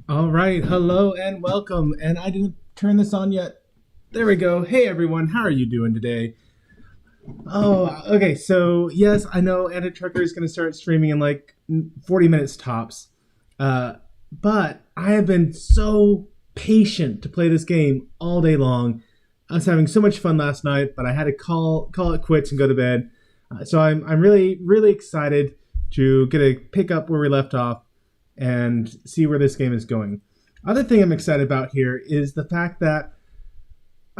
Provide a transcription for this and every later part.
All right, hello and welcome. And I didn't turn this on yet. There we go. Hey everyone, how are you doing today? Oh, okay. So yes, I know Anna Trucker is going to start streaming in like 40 minutes tops. Uh, but I have been so patient to play this game all day long. I was having so much fun last night, but I had to call it quits and go to bed. So I'm really excited to get a pick up where we left off and see where this game is going. Other thing I'm excited about here is the fact that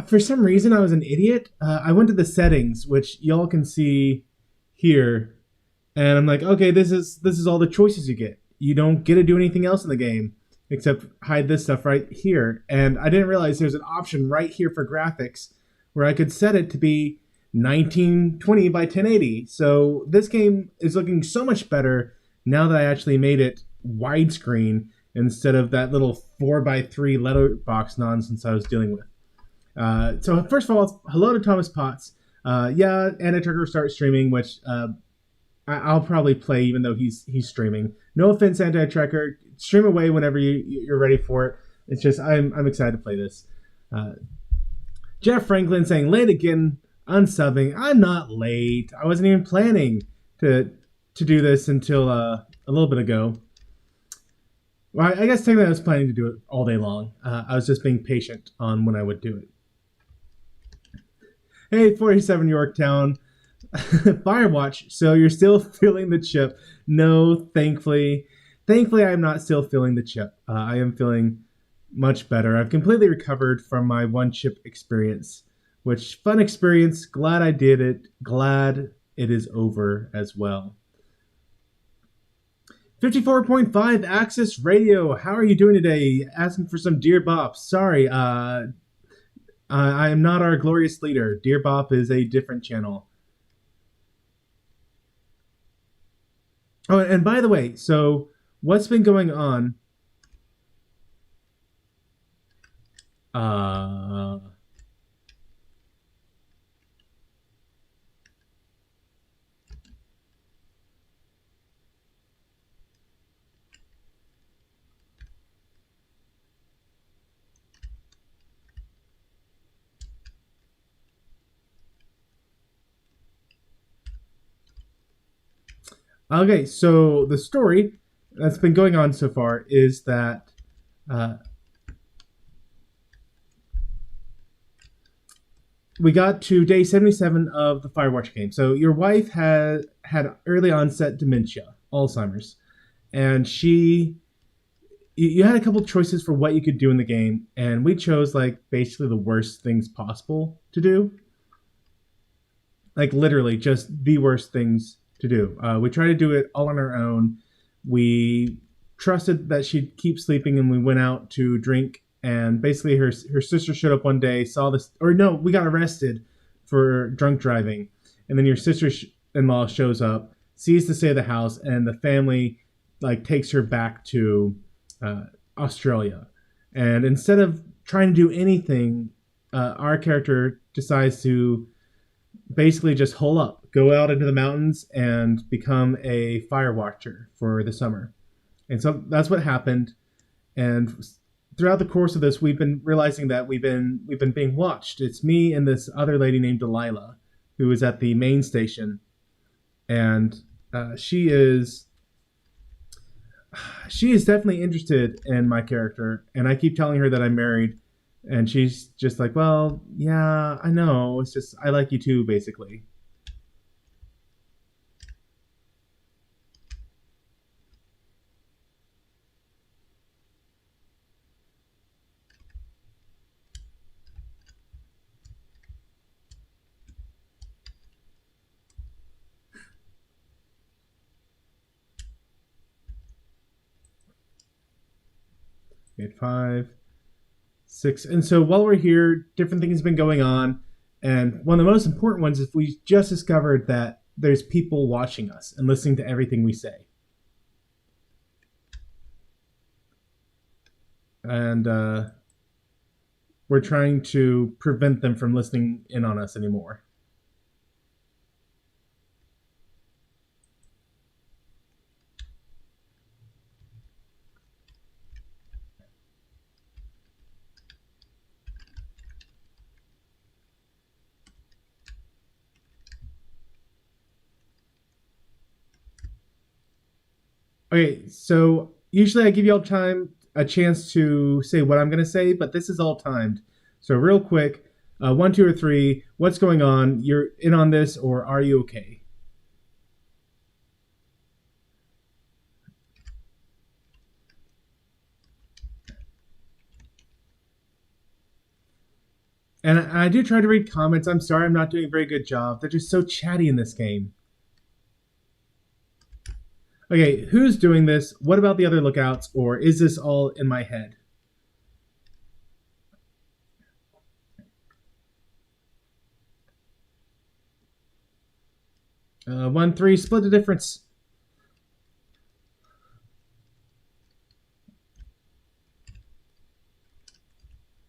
for some reason I was an idiot. I went to the settings, which y'all can see here, and I'm like, okay, this is all the choices you get. You don't get to do anything else in the game except hide this stuff right here. And I didn't realize there's an option right here for graphics where I could set it to be 1920 by 1080. So this game is looking so much better now that I actually made it widescreen instead of that little 4 by 3 letterbox nonsense I was dealing with. So first of all, hello to Thomas Potts. Yeah, Anna Turker starts streaming, which I'll probably play even though he's streaming. No offense, Anti-Tracker. Stream away whenever you're ready for it. It's just I'm excited to play this. Uh, Jeff Franklin saying late again, unsubbing. I'm not late. I wasn't even planning to do this until a little bit ago. Well, I guess technically I was planning to do it all day long. I was just being patient on when I would do it. Hey, 47 Yorktown. Firewatch. So you're still feeling the chip? No, thankfully, I'm not still feeling the chip. I am feeling much better. I've completely recovered from my one chip experience, which fun experience. Glad I did it. Glad it is over as well. 54.5 Access Radio. How are you doing today? Asking for some Dear Bop. Sorry, I am not our glorious leader. Dear Bop is a different channel. Oh, and by the way, so what's been going on? Uh, okay, so the story that's been going on so far is that uh, we got to day 77 of the Firewatch game. So your wife had early onset dementia, Alzheimer's, and you had a couple choices for what you could do in the game, and we chose like basically the worst things possible to do, like literally just the worst things to do. We tried to do it all on our own. We trusted that she'd keep sleeping, and we went out to drink. And basically, her sister showed up one day, saw this, or no, we got arrested for drunk driving. And then your sister-in-law shows up, sees the state of the house, and the family like takes her back to uh, Australia. And instead of trying to do anything, our character decides to basically just hole up, go out into the mountains, and become a fire watcher for the summer. And so that's what happened. And throughout the course of this, we've been realizing that we've been being watched. It's me and this other lady named Delilah, who is at the main station, and she is definitely interested in my character. And I keep telling her that I'm married, and she's just like, well, yeah, I know. It's just I like you too, basically. 5, 6. And so while we're here, different things have been going on. And one of the most important ones is we just discovered that there's people watching us and listening to everything we say. And we're trying to prevent them from listening in on us anymore. Okay, so usually I give you all a chance to say what I'm going to say, but this is all timed. So real quick, 1, 2, or 3. What's going on? You're in on this, or are you okay? And I do try to read comments. I'm sorry I'm not doing a very good job. They're just so chatty in this game. Okay, who's doing this? What about the other lookouts? Or is this all in my head? One, 3, split the difference.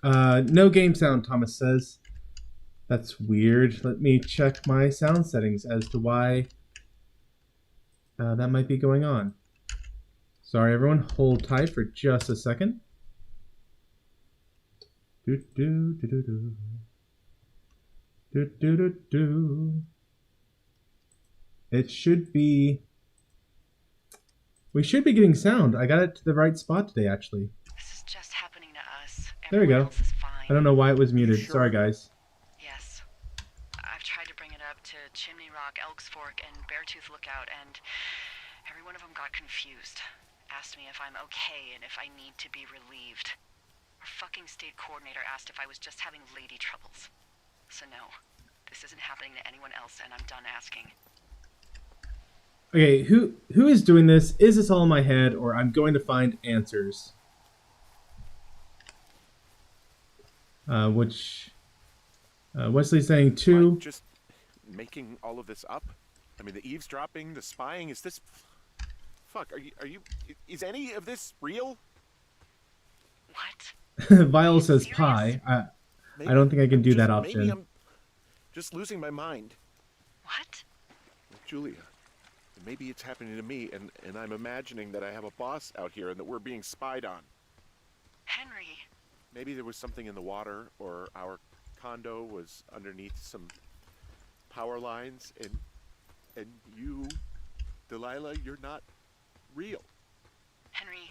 No game sound, Thomas says. That's weird. Let me check my sound settings as to why that might be going on. Sorry, everyone. Hold tight for just a second. Do do do do do. Do do do do. It should be. We should be getting sound. I got it to the right spot today, actually. This is just happening to us. There we go. Else is fine. I don't know why it was muted. Sure. Sorry, guys. Yes. I've tried to bring it up to Chimney Rock, Elks Fork, and Beartooth Lookout, and every one of them got confused. Asked me if I'm okay and if I need to be relieved. Our fucking state coordinator asked if I was just having lady troubles. So no, this isn't happening to anyone else, and I'm done asking. Okay, who is doing this? Is this all in my head, or I'm going to find answers? Wesley's saying 2. Like just making all of this up? I mean, the eavesdropping, the spying, is this... Fuck, are you... Is any of this real? What? Vile says pie. I don't think I can do that option. Maybe I'm just losing my mind. What? Julia, maybe it's happening to me, and I'm imagining that I have a boss out here and that we're being spied on. Henry. Maybe there was something in the water, or our condo was underneath some power lines, and you, Delilah, you're not real. Henry,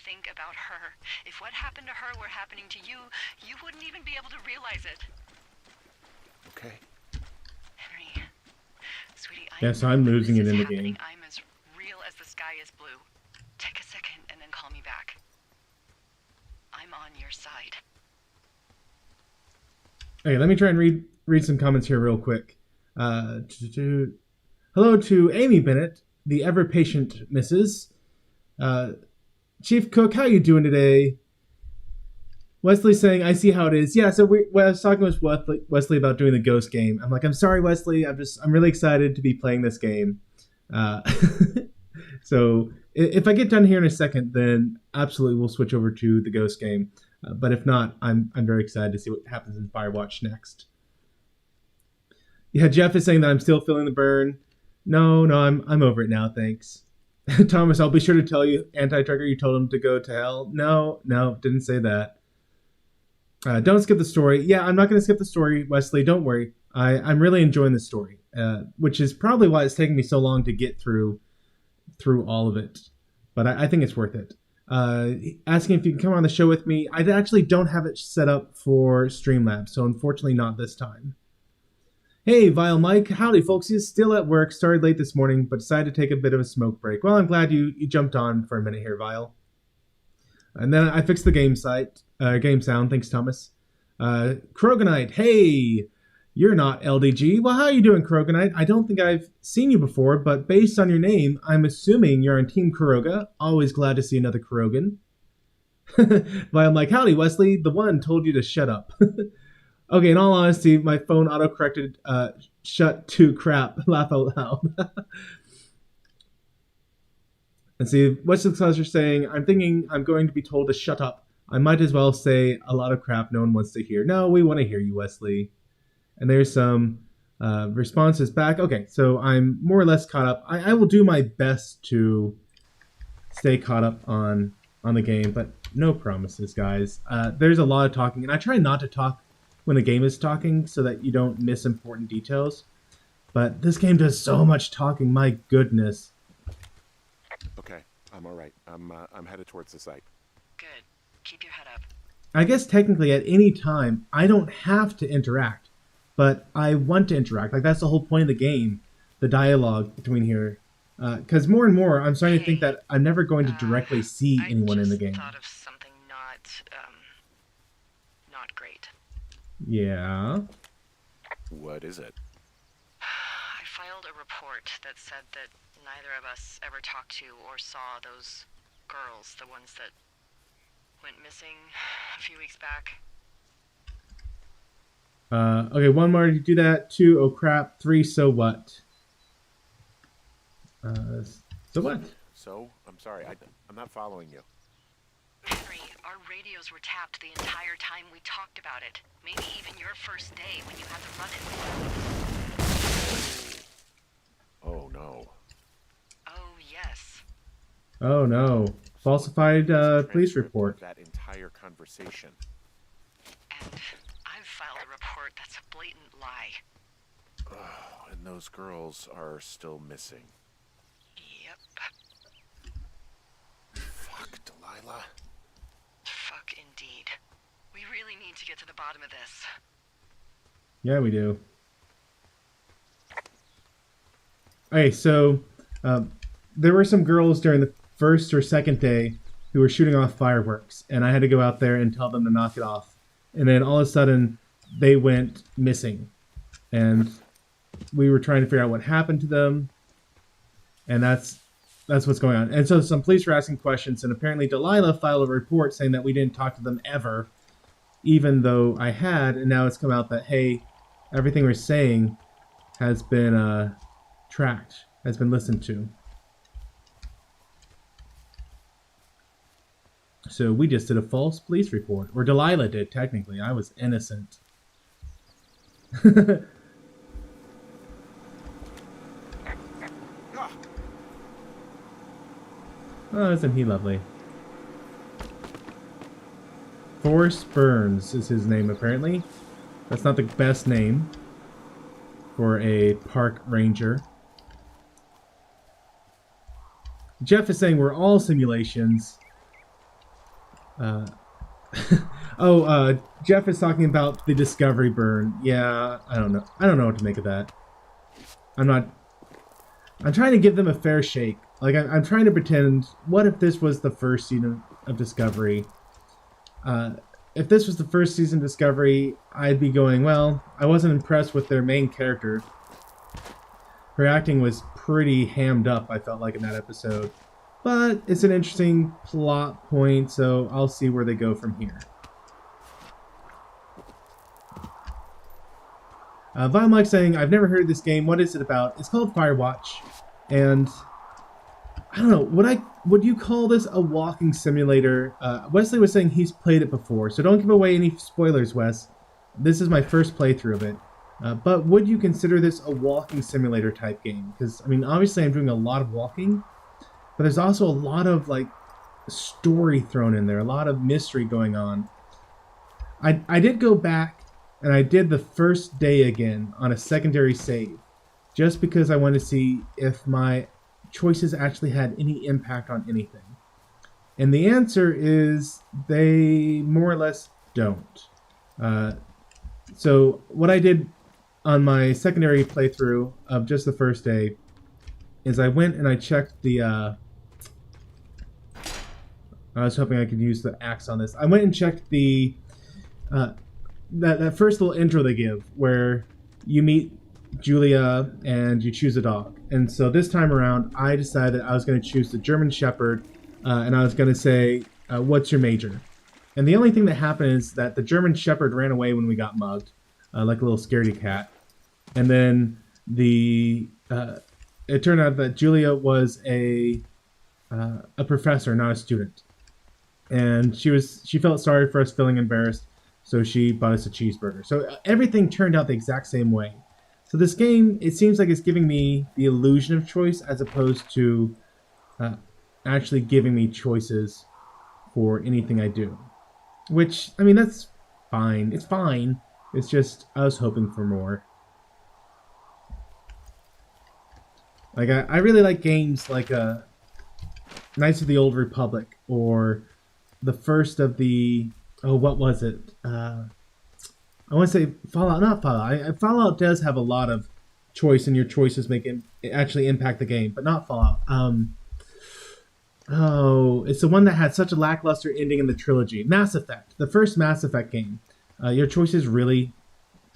think about her. If what happened to her were happening to you, you wouldn't even be able to realize it. Okay. Henry, sweetie, Yes, I'm losing it in the game. I'm as real as the sky is blue. Take a second and then call me back. I'm on your side. Okay, let me try and read some comments here real quick. Hello to Amy Bennett, the ever-patient Mrs. Chief Cook, how you doing today? Wesley saying, I see how it is. Yeah, so I was talking with Wesley about doing the Ghost game. I'm like, I'm sorry, Wesley. I'm really excited to be playing this game. So if I get done here in a second, then absolutely we'll switch over to the Ghost game. But if not, I'm very excited to see what happens in Firewatch next. Yeah, Jeff is saying that I'm still feeling the burn. No, I'm over it now, thanks. Thomas, I'll be sure to tell you, Anti-Trucker, you told him to go to hell. No, didn't say that. Don't skip the story. Yeah, I'm not going to skip the story, Wesley. Don't worry. I'm really enjoying the story, which is probably why it's taking me so long to get through all of it. But I think it's worth it. Asking if you can come on the show with me. I actually don't have it set up for Streamlabs, so unfortunately not this time. Hey, Vile Mike. Howdy, folks. He's still at work. Started late this morning, but decided to take a bit of a smoke break. Well, I'm glad you jumped on for a minute here, Vile. And then I fixed the game sound. Thanks, Thomas. Kroganite. Hey, you're not LDG. Well, how are you doing, Kroganite? I don't think I've seen you before, but based on your name, I'm assuming you're on Team Kuroga. Always glad to see another Kurogan. Vile Mike. Howdy, Wesley. The one told you to shut up. Okay, in all honesty, my phone auto-corrected shut to crap. Laugh out loud. And see, what's the clouds are saying? I'm thinking I'm going to be told to shut up. I might as well say a lot of crap no one wants to hear. No, we want to hear you, Wesley. And there's some responses back. Okay, so I'm more or less caught up. I will do my best to stay caught up on the game, but no promises, guys. There's a lot of talking, and I try not to talk when the game is talking so that you don't miss important details. But this game does so much talking, my goodness. Okay, I'm all right. I'm headed towards the site. Good. Keep your head up. I guess technically at any time, I don't have to interact, but I want to interact. Like, that's the whole point of the game, the dialogue between here. Because more and more, I'm starting to think that I'm never going to directly see anyone in the game. I just thought of something not great. Yeah? What is it? I filed a report that said that neither of us ever talked to or saw those girls, the ones that went missing a few weeks back. Okay, 1 more to do that. 2, oh crap. 3, so what? So what? So? I'm sorry. I'm not following you. Henry, our radios were tapped the entire time we talked about it. Maybe even your first day when you had the run-in. Oh, no. Oh, yes. Oh no. Falsified police report. That entire conversation. And I've filed a report that's a blatant lie. Oh, and those girls are still missing. Yep. Fuck, Delilah. Fuck indeed. We really need to get to the bottom of this. Yeah, we do. Okay, so there were some girls during the first or second day who were shooting off fireworks, and I had to go out there and tell them to knock it off. And then all of a sudden, they went missing, and we were trying to figure out what happened to them, and that's what's going on. And so some police were asking questions, and apparently Delilah filed a report saying that we didn't talk to them ever, even though I had, and now it's come out that, hey, everything we're saying has been tracked, has been listened to. So we just did a false police report. Or Delilah did, technically. I was innocent. Oh, isn't he lovely? Forrest Burns is his name, apparently. That's not the best name for a park ranger. Jeff is saying we're all simulations. Jeff is talking about the Discovery burn. Yeah, I don't know. I don't know what to make of that. I'm trying to give them a fair shake. Like, I'm trying to pretend, what if this was the first season of Discovery? If this was the first season of Discovery, I'd be going, well, I wasn't impressed with their main character. Her acting was pretty hammed up, I felt like, in that episode. But it's an interesting plot point, so I'll see where they go from here. Von Mike saying, I've never heard of this game. What is it about? It's called Firewatch. And I don't know, would you call this a walking simulator? Wesley was saying he's played it before, so don't give away any spoilers, Wes. This is my first playthrough of it. But would you consider this a walking simulator type game? Because, I mean, obviously I'm doing a lot of walking, but there's also a lot of, like, story thrown in there, a lot of mystery going on. I did go back, and I did the first day again on a secondary save, just because I wanted to see if my choices actually had any impact on anything. And the answer is they more or less don't. So what I did on my secondary playthrough of just the first day is I went and I checked the... I was hoping I could use the axe on this. I went and checked the... that first little intro they give, where you meet Julia and you choose a dog. And so this time around, I decided I was going to choose the German Shepherd, and I was going to say, what's your major? And the only thing that happened is that the German Shepherd ran away when we got mugged, like a little scaredy cat. And then it turned out that Julia was a professor, not a student. And she felt sorry for us feeling embarrassed, so she bought us a cheeseburger. So everything turned out the exact same way. So this game, it seems like it's giving me the illusion of choice as opposed to actually giving me choices for anything I do. Which, I mean, that's fine. It's fine. It's just, I was hoping for more. Like, I really like games like Knights of the Old Republic, or the first of the, oh, what was it? I want to say Fallout, not Fallout. Fallout does have a lot of choice, and your choices make it actually impact the game, but not Fallout. Oh, it's the one that had such a lackluster ending in the trilogy. Mass Effect, the first Mass Effect game. Your choices really,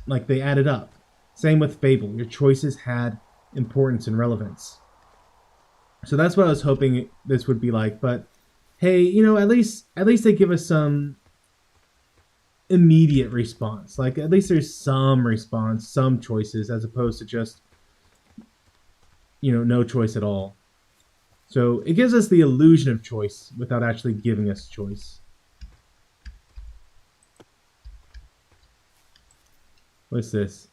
like, they added up. Same with Fable. Your choices had importance and relevance. So that's what I was hoping this would be like. But hey, at least they give us some immediate response. Like, at least there's some response, some choices, as opposed to just no choice at all. So it gives us the illusion of choice without actually giving us choice. What's this?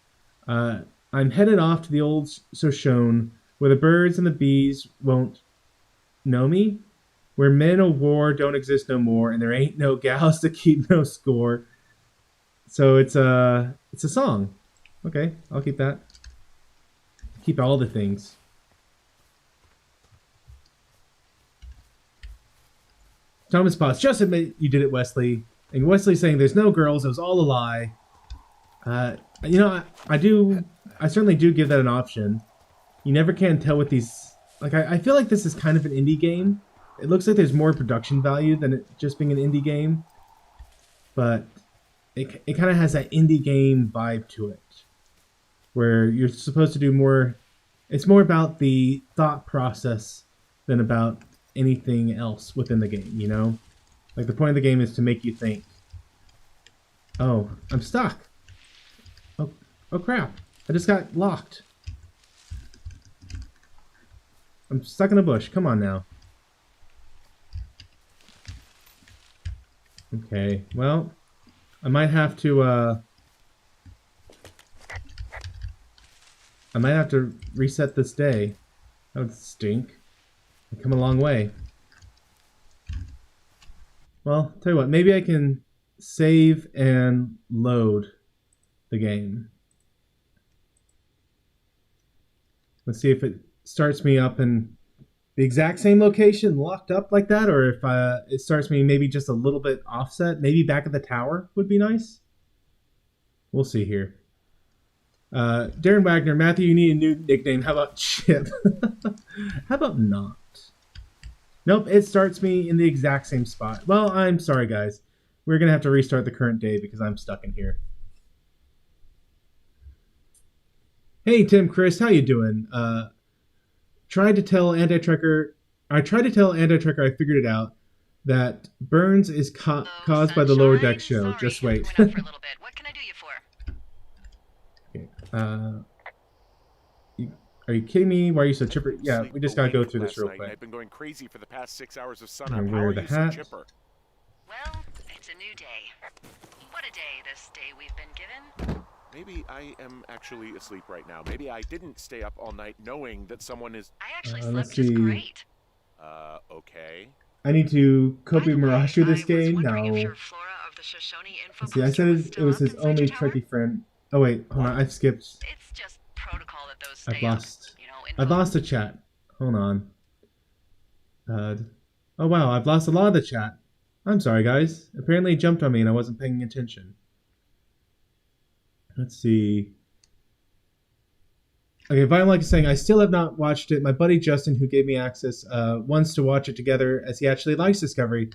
I'm headed off to the old Shoshone, where the birds and the bees won't know me, where men of war don't exist no more, and there ain't no gals to keep no score. So it's a song. Okay, I'll keep that. Keep all the things. Thomas Potts, just admit you did it, Wesley. And Wesley's saying there's no girls, it was all a lie. I certainly do give that an option. You never can tell with these. Like, I feel like this is kind of an indie game. It looks like there's more production value than it just being an indie game. But it kind of has that indie game vibe to it. Where you're supposed to do more. It's more about the thought process than about anything else within the game, Like, the point of the game is to make you think. Oh, I'm stuck. Oh crap. I just got locked. I'm stuck in a bush. Come on now. Okay, well, I might have to reset this day. That would stink. I've come a long way. Well, tell you what, maybe I can save and load the game. Let's see if it starts me up in the exact same location, locked up like that, or if it starts me maybe just a little bit offset. Maybe back at the tower would be nice. We'll see here. Darren Wagner, Matthew, you need a new nickname. How about Chip? How about not? Nope, it starts me in the exact same spot. Well, I'm sorry, guys. We're going to have to restart the current day because I'm stuck in here. Hey, Tim, Chris, how you doing? I tried to tell Anti-Trekker I figured it out, that Burns is caused by the Lower Deck show. Sorry, Just wait. went out for a little bit. What can I do you for? Okay. Are you kidding me? Why are you so chipper? Yeah, we just gotta go through this real quick. I've been going crazy for the past 6 hours of sunup. And How wear are the you hat. so chipper? Well, it's a new day. What a day, this day we've been given. Maybe I am actually asleep right now. Maybe I didn't stay up all night knowing that someone is... I actually let's slept just see. great. Okay. I need to By Kobe the way, Mirage through this I was game? No. wondering if your Flora of the Shoshone info See, I poster said was it still was up his inside only your tower? Trekkie friend. Oh wait, hold on, I've skipped. It's just protocol that those stay I've lost. up. You know, info. I've lost the chat. Hold on. Oh wow, I've lost a lot of the chat. I'm sorry, guys. Apparently it jumped on me and I wasn't paying attention. Let's see. Okay, Violent is saying, I still have not watched it. My buddy Justin, who gave me access, wants to watch it together as he actually likes Discovery.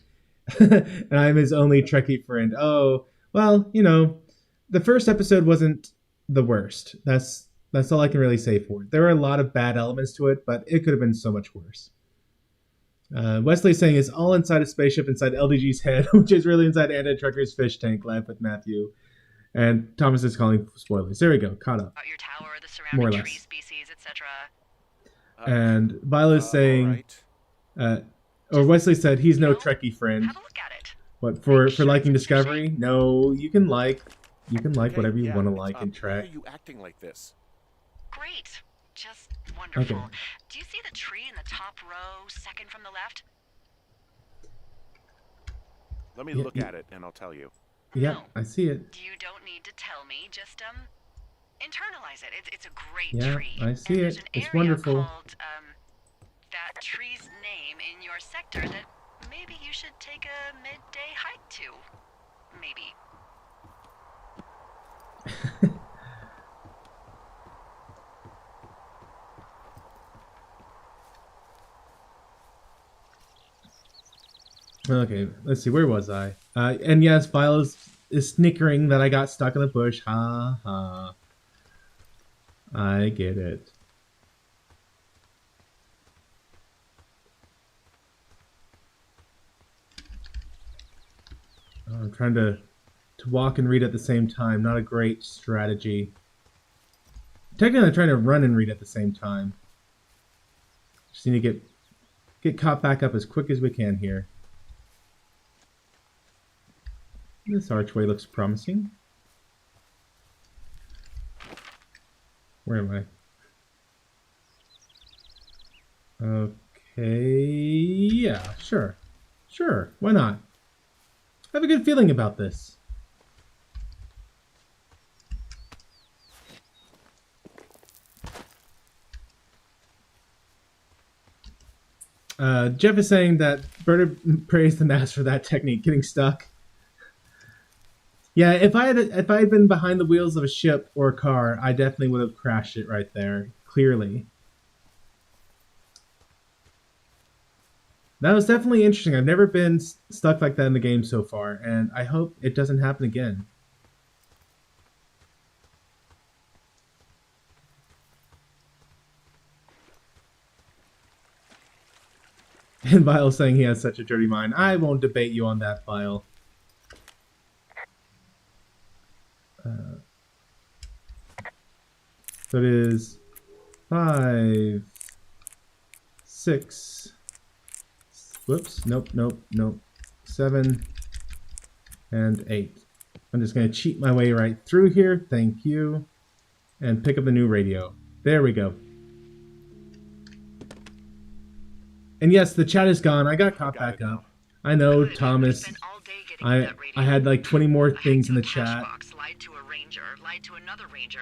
And I'm his only Trekkie friend. Oh, well, the first episode wasn't the worst. That's all I can really say for it. There were a lot of bad elements to it, but it could have been so much worse. Wesley's saying it's all inside a spaceship inside LDG's head, which is really inside Anti-Trekker's fish tank. Laugh with Matthew. And Thomas is calling spoilers. There we go, caught up. About your tower, the More or surrounding less. tree species, etc. And Violet's saying, or Wesley said he's no Trekkie friend. Have a look at it. What, for liking Discovery? No, you can like whatever you want to like in Trek. Why are you acting like this? Great. Just wonderful. Okay. Do you see the tree in the top row, second from the left? Let me Yeah, look at it and I'll tell you. Yep, No. I see it. You don't need to tell me, just internalize it. It's a great Yeah, tree. I see And it. there's an It's area wonderful. called that tree's name in your sector that maybe you should take a midday hike to. Maybe. Okay, let's see. Where was I? And yes, Vile is snickering that I got stuck in the bush. Ha ha. I get it. Oh, I'm trying to walk and read at the same time. Not a great strategy. Technically, I'm trying to run and read at the same time. Just need to get caught back up as quick as we can here. This archway looks promising. Where am I? Okay, yeah, sure. Sure, why not? I have a good feeling about this. Jeff is saying that Berta praised the master for that technique, getting stuck. Yeah, if I had been behind the wheels of a ship or a car, I definitely would have crashed it right there. Clearly. That was definitely interesting. I've never been stuck like that in the game so far, and I hope it doesn't happen again. And Vile's saying he has such a dirty mind. I won't debate you on that, Vile. So it is 5, 6. Whoops. Nope. 7 and 8. I'm just going to cheat my way right through here. Thank you. And pick up the new radio. There we go. And yes, the chat is gone. I got caught back up. I know, Thomas. I had like 20 more things in the chat. Lied to a ranger, lied to another ranger,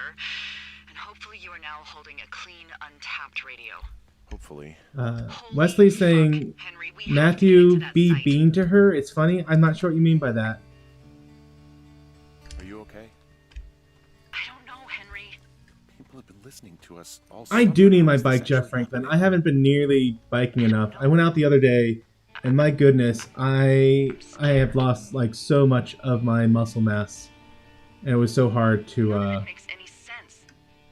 and hopefully you are now holding a clean, untapped radio. Hopefully. Wesley's saying, Henry, Matthew be bean to her. It's funny. I'm not sure what you mean by that. Are you okay? I don't know, Henry. People have been listening to us all I summer. do need my How's this bike, Jeff actually Franklin. happening? I haven't been nearly biking enough. I went out the other day, and my goodness, I have lost like so much of my muscle mass, and it was so hard to None of it makes any sense.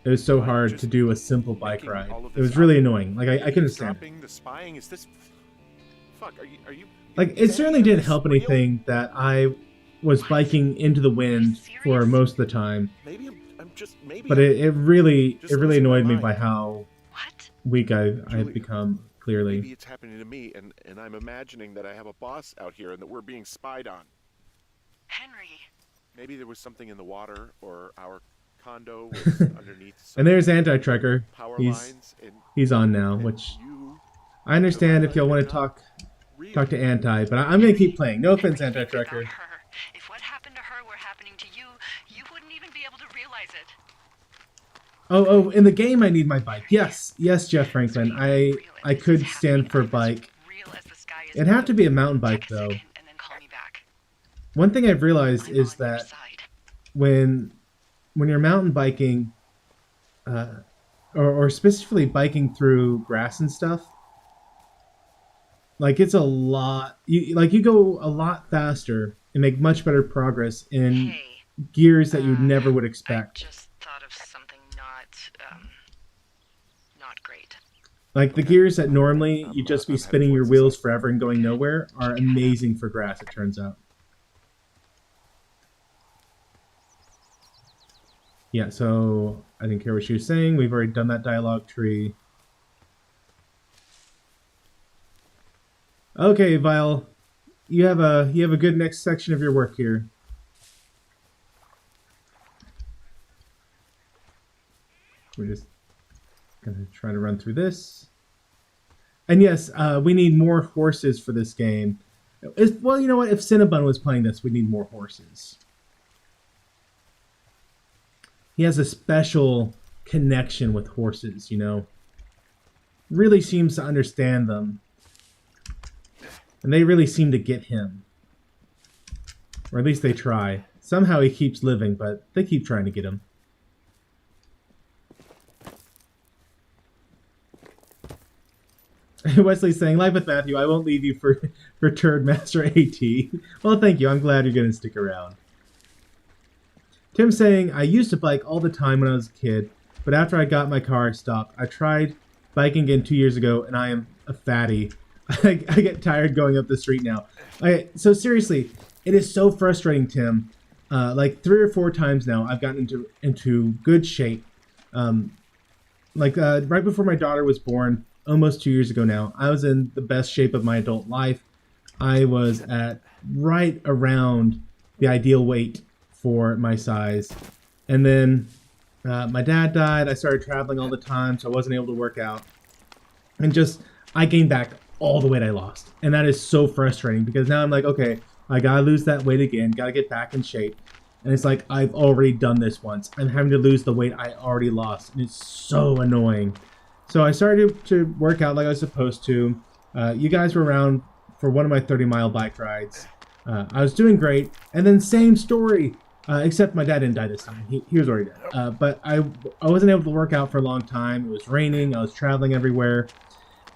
it was so Why, hard just to do a simple bike making ride. all of It was this really up? annoying. Like I couldn't stand it. Dropping the spying? Is this? Fuck. Are you? Like it certainly didn't help anything that I was biking into the wind for most of the time. Maybe I'm just maybe. But it really just really losing my annoyed me mind. by how What? weak I had Julie, become. Maybe Clearly, it's happening to me, and I'm imagining that I have a boss out here and that we're being spied on. Henry. Maybe there was something in the water, or our condo was underneath some and there's Anti-Trucker. power He's lines, and he's on now, and which you I understand if y'all Delilah, want to you're not talk real. to Anti, but I'm gonna keep playing. No offense, Henry, think Anti-Trucker. about her. If what happened to her were happening to you, you wouldn't even be able to realize it. Oh, in the game I need my bike. Yes, Jeff Franklin. I could stand for a bike. Real as the sky is It'd have to be a mountain blue. bike Take a though. second and then call me back. One thing I've realized I'm is on your that side. when you're mountain biking, or specifically biking through grass and stuff, like it's a lot. You go a lot faster and make much better progress in Hey, gears that you never would I expect. just thought of something not great. Like the gears that normally you'd just be I'm spinning your heading towards wheels the site. forever and going nowhere are amazing for grass, it turns out. Yeah, so I didn't care what she was saying. We've already done that dialogue tree. Okay, Vile, you have a good next section of your work here. We're just gonna try to run through this. And yes, we need more horses for this game. Well, you know what? If Cinnabon was playing this, we need more horses. He has a special connection with horses, you know. really seems to understand them. And they really seem to get him. Or at least they try. Somehow he keeps living, but they keep trying to get him. Wesley's saying, "Live with Matthew, I won't leave you for Turd Master AT." Well, thank you. I'm glad you're going to stick around. Tim's saying, "I used to bike all the time when I was a kid, but after I got my car, I stopped. I tried biking again 2 years ago, and I am a fatty. I get tired going up the street now." Okay, so seriously, it is so frustrating, Tim. Like 3 or 4 times now, I've gotten into good shape. Right before my daughter was born, almost 2 years ago now, I was in the best shape of my adult life. I was at right around the ideal weight for my size. And then my dad died. I started traveling all the time, so I wasn't able to work out. And just, I gained back all the weight I lost. And that is so frustrating because now I'm like, okay, I gotta lose that weight again, gotta get back in shape. And it's like, I've already done this once. I'm having to lose the weight I already lost. And it's so annoying. So I started to work out like I was supposed to. You guys were around for one of my 30-mile bike rides. I was doing great. And then same story, except my dad didn't die this time. He was already dead. But I wasn't able to work out for a long time. It was raining. I was traveling everywhere.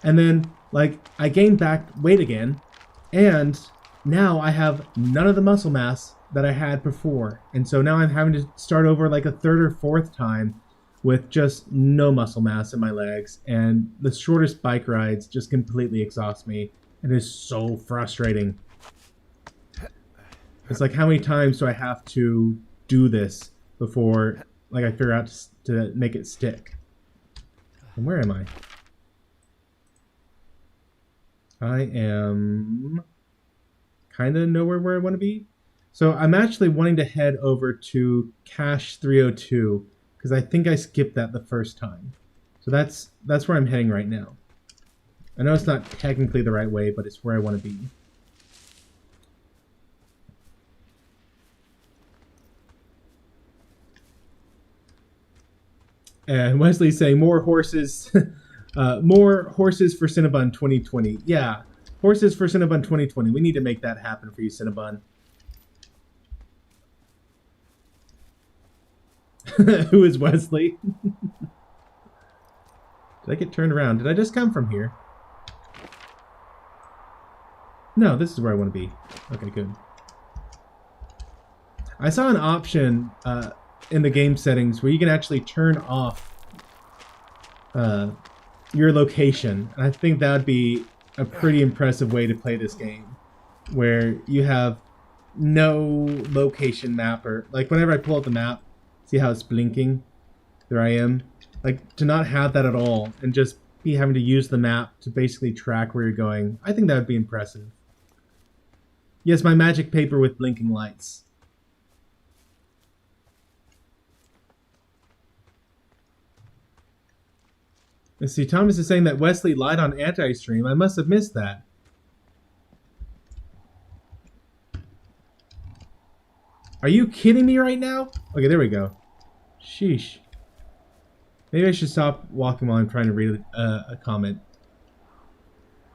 And then, like, I gained back weight again. And now I have none of the muscle mass that I had before. And so now I'm having to start over like a 3rd or 4th time with just no muscle mass in my legs, and the shortest bike rides just completely exhaust me. It is so frustrating. It's like, how many times do I have to do this before like I figure out to make it stick? And where am I? I am kind of nowhere where I want to be. So I'm actually wanting to head over to Cache 302 because I think I skipped that the first time. So that's where I'm heading right now. I know it's not technically the right way, but it's where I want to be. And Wesley's saying more horses, more horses for Cinnabon 2020. Yeah, horses for Cinnabon 2020. We need to make that happen for you, Cinnabon. Who is Wesley? Did I get turned around? Did I just come from here? No, this is where I want to be. Okay, good. I saw an option in the game settings where you can actually turn off your location. And I think that would be a pretty impressive way to play this game, where you have no location mapper. Like whenever I pull up the map, see how it's blinking? There I am. Like, to not have that at all and just be having to use the map to basically track where you're going, I think that would be impressive. Yes, my magic paper with blinking lights. Let's see, Thomas is saying that Wesley lied on anti-stream. I must have missed that. Are you kidding me right now? Okay, there we go. Sheesh. Maybe I should stop walking while I'm trying to read a comment.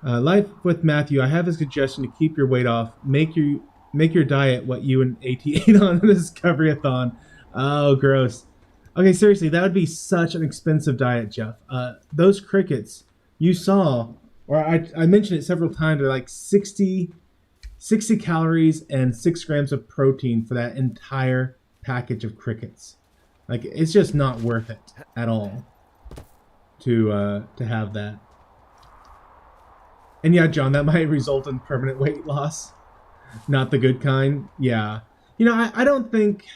Life with Matthew, I have a suggestion to keep your weight off. Make your diet what you and AT ate on the Discovery-a-thon. Oh, gross. Okay, seriously, that would be such an expensive diet, Jeff. Those crickets you saw, or I mentioned it several times, are like 60 calories and 6 grams of protein for that entire package of crickets. Like, it's just not worth it at all to have that. And yeah, John, that might result in permanent weight loss. Not the good kind. Yeah. You know, I don't think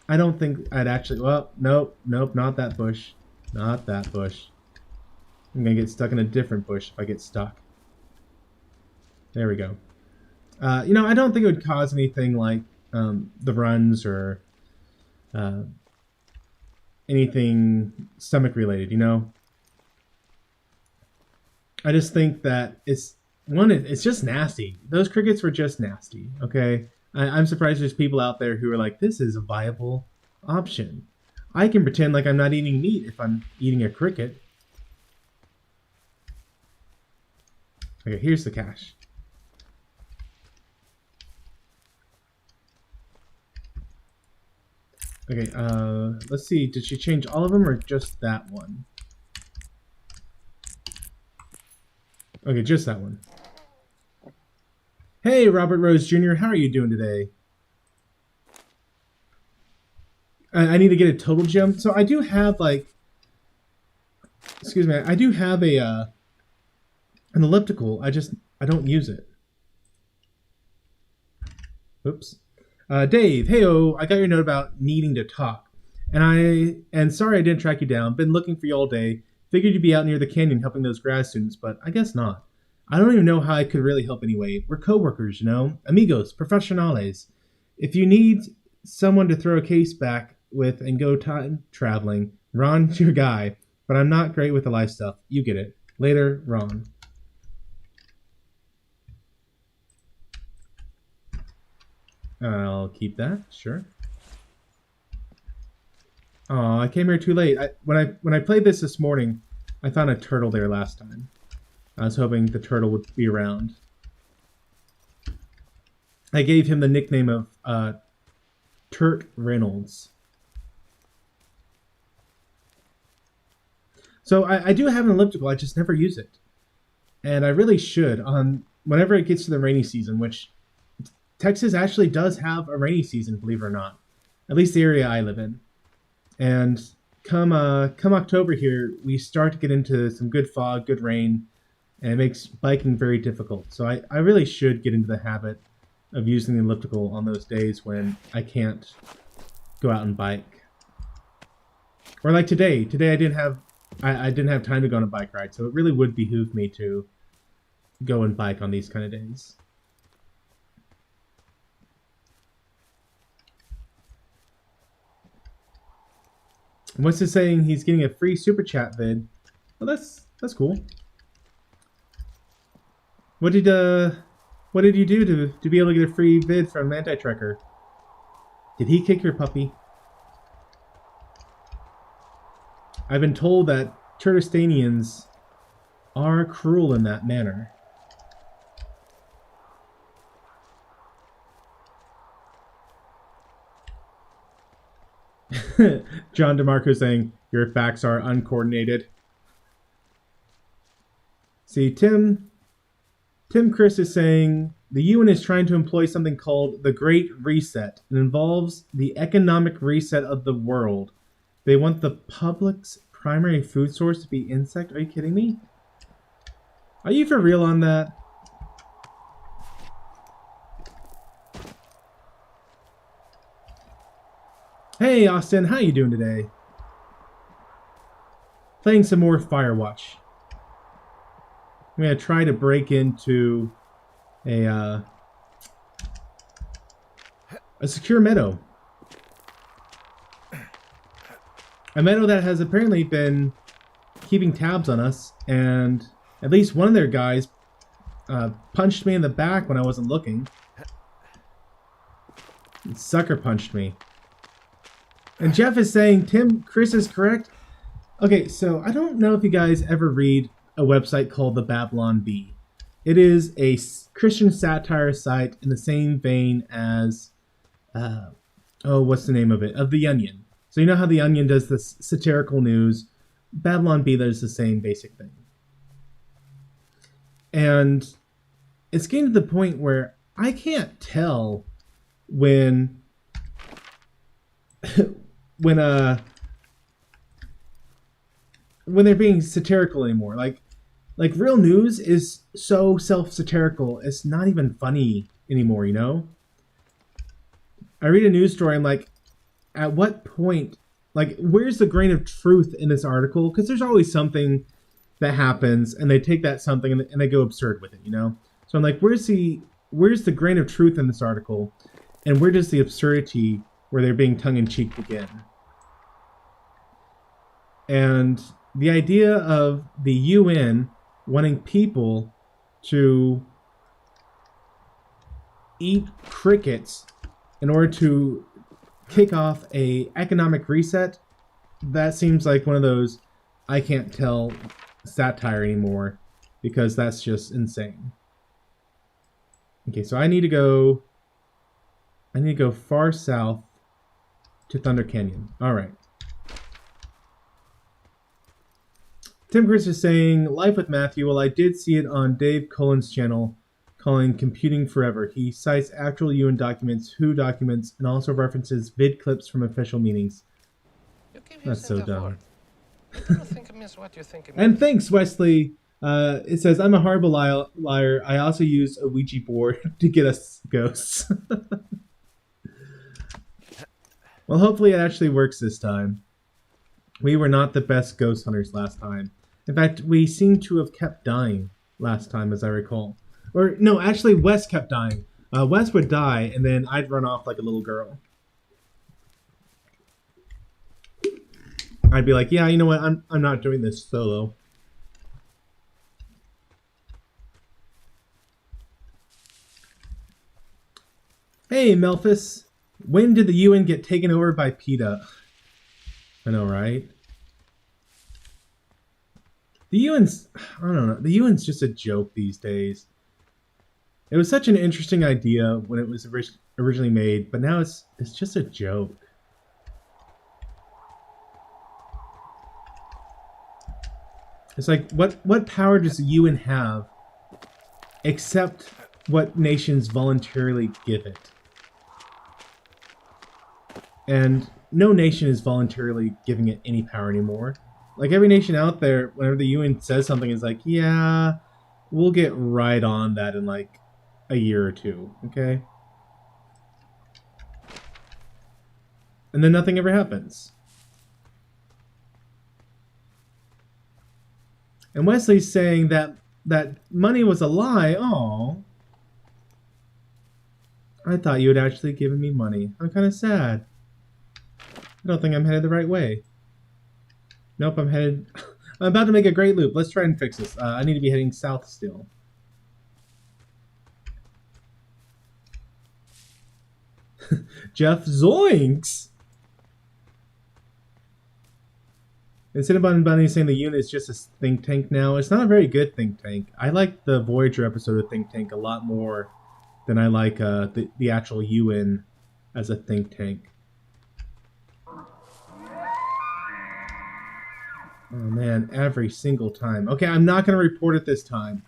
I'd actually... Well, nope, not that bush. Not that bush. I'm going to get stuck in a different bush if I get stuck. There we go. You know, I don't think it would cause anything like the runs or anything stomach related, you know? I just think that it's just nasty. Those crickets were just nasty, okay? I'm surprised there's people out there who are like, this is a viable option. I can pretend like I'm not eating meat if I'm eating a cricket. Okay, here's the cache. Okay, let's see. Did she change all of them or just that one? Okay, just that one. Hey, Robert Rose Jr., how are you doing today? I need to get a total gem. So I do have, like... Excuse me. I do have a, an elliptical. I don't use it. Oops. Dave, hey-o, I got your note about needing to talk. And sorry I didn't track you down. Been looking for you all day. Figured you'd be out near the canyon helping those grad students, but I guess not. I don't even know how I could really help anyway. We're co-workers, you know? Amigos, professionales. If you need someone to throw a case back with and go time traveling, Ron's your guy. But I'm not great with the life stuff. You get it. Later, Ron. I'll keep that, sure. Oh, I came here too late. When I played this morning, I found a turtle there last time. I was hoping the turtle would be around. I gave him the nickname of Turt Reynolds. So I do have an elliptical, I just never use it. And I really should whenever it gets to the rainy season, which Texas actually does have a rainy season, believe it or not. At least the area I live in. And come October here, we start to get into some good fog, good rain, and it makes biking very difficult. So I really should get into the habit of using the elliptical on those days when I can't go out and bike. Or like today. Today I didn't have time to go on a bike ride, so it really would behoove me to go and bike on these kind of days. What's it saying? He's getting a free super chat vid. Well, that's cool. What did you do to be able to get a free vid from Anti-Trekker? Did he kick your puppy? I've been told that Turtistanians are cruel in that manner. John DeMarco saying, your facts are uncoordinated. See, Tim Chris is saying, the UN is trying to employ something called the Great Reset. It involves the economic reset of the world. They want the public's primary food source to be insect. Are you kidding me? Are you for real on that? Hey Austin, how you doing today? Playing some more Firewatch. I'm gonna try to break into a secure meadow. A meadow that has apparently been keeping tabs on us, and at least one of their guys punched me in the back when I wasn't looking. Sucker punched me. And Jeff is saying Chris is correct. Okay, so I don't know if you guys ever read a website called the Babylon Bee. It is a Christian satire site in the same vein as, what's the name of it? Of The Onion. So you know how The Onion does this satirical news? Babylon Bee does the same basic thing. And it's getting to the point where I can't tell when they're being satirical anymore. Like real news is so self-satirical, it's not even funny anymore, you know? I read a news story, I'm like, at what point, like, where's the grain of truth in this article? Because there's always something that happens, and they take that something and they go absurd with it, you know? So I'm like, where's the grain of truth in this article? And where does the absurdity where they're being tongue-in-cheek begin? And the idea of the UN wanting people to eat crickets in order to kick off a economic reset, that seems like one of those I can't tell satire anymore. because that's just insane. Okay, so I need to go far south to Thunder Canyon. All right. Tim Chris is saying, Life with Matthew. Well, I did see it on Dave Cullen's channel calling Computing Forever. He cites actual UN documents, WHO documents, and also references vid clips from official meetings. That's so dumb. And thanks, Wesley. It says, I'm a horrible liar. I also use a Ouija board to get us ghosts. Well, hopefully it actually works this time. We were not the best ghost hunters last time. In fact, we seem to have kept dying last time, as I recall. Or, no, actually, Wes kept dying. Wes would die, and then I'd run off like a little girl. I'd be like, yeah, you know what? I'm not doing this solo. Hey, Melphis. When did the UN get taken over by PETA? I know, right? The UN's, I don't know, the UN's just a joke these days. It was such an interesting idea when it was originally made, but now it's just a joke. It's like, what power does the UN have except what nations voluntarily give it? And no nation is voluntarily giving it any power anymore. Like, every nation out there, whenever the UN says something, is like, yeah, we'll get right on that in like a year or two, okay? And then nothing ever happens. And Wesley's saying that money was a lie. Oh, I thought you had actually given me money. I'm kind of sad. I don't think I'm headed the right way. Nope, I'm headed... I'm about to make a great loop. Let's try and fix this. I need to be heading south still. Jeff Zoinks! And Cinnabon Bunny is saying the unit is just a think tank now. It's not a very good think tank. I like the Voyager episode of Think Tank a lot more than I like the actual UN as a think tank. Oh man, every single time. Okay, I'm not going to report it this time.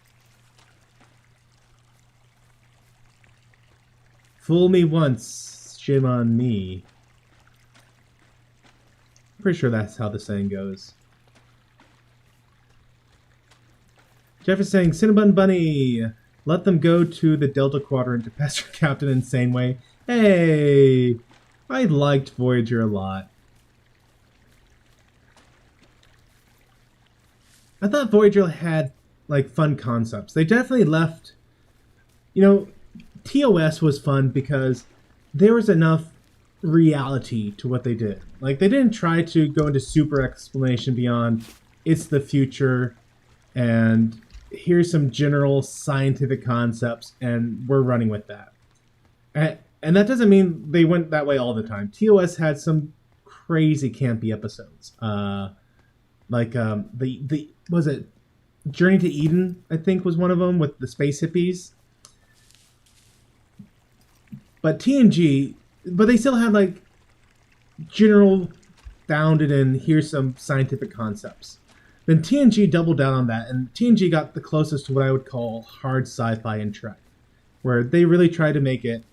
Fool me once, shame on me. Pretty sure that's how the saying goes. Jeff is saying, Cinnabon Bunny, let them go to the Delta Quadrant to pester Captain Insane Way. Hey, I liked Voyager a lot. I thought Voyager had, like, fun concepts. They definitely left... You know, TOS was fun because there was enough reality to what they did. Like, they didn't try to go into super explanation beyond, it's the future, and here's some general scientific concepts, and we're running with that. And that doesn't mean they went that way all the time. TOS had some crazy campy episodes. Was it Journey to Eden, I think, was one of them, with the space hippies. But TNG, but they still had, like, general founded in, here's some scientific concepts. Then TNG doubled down on that, and TNG got the closest to what I would call hard sci-fi in Trek, where they really tried to make it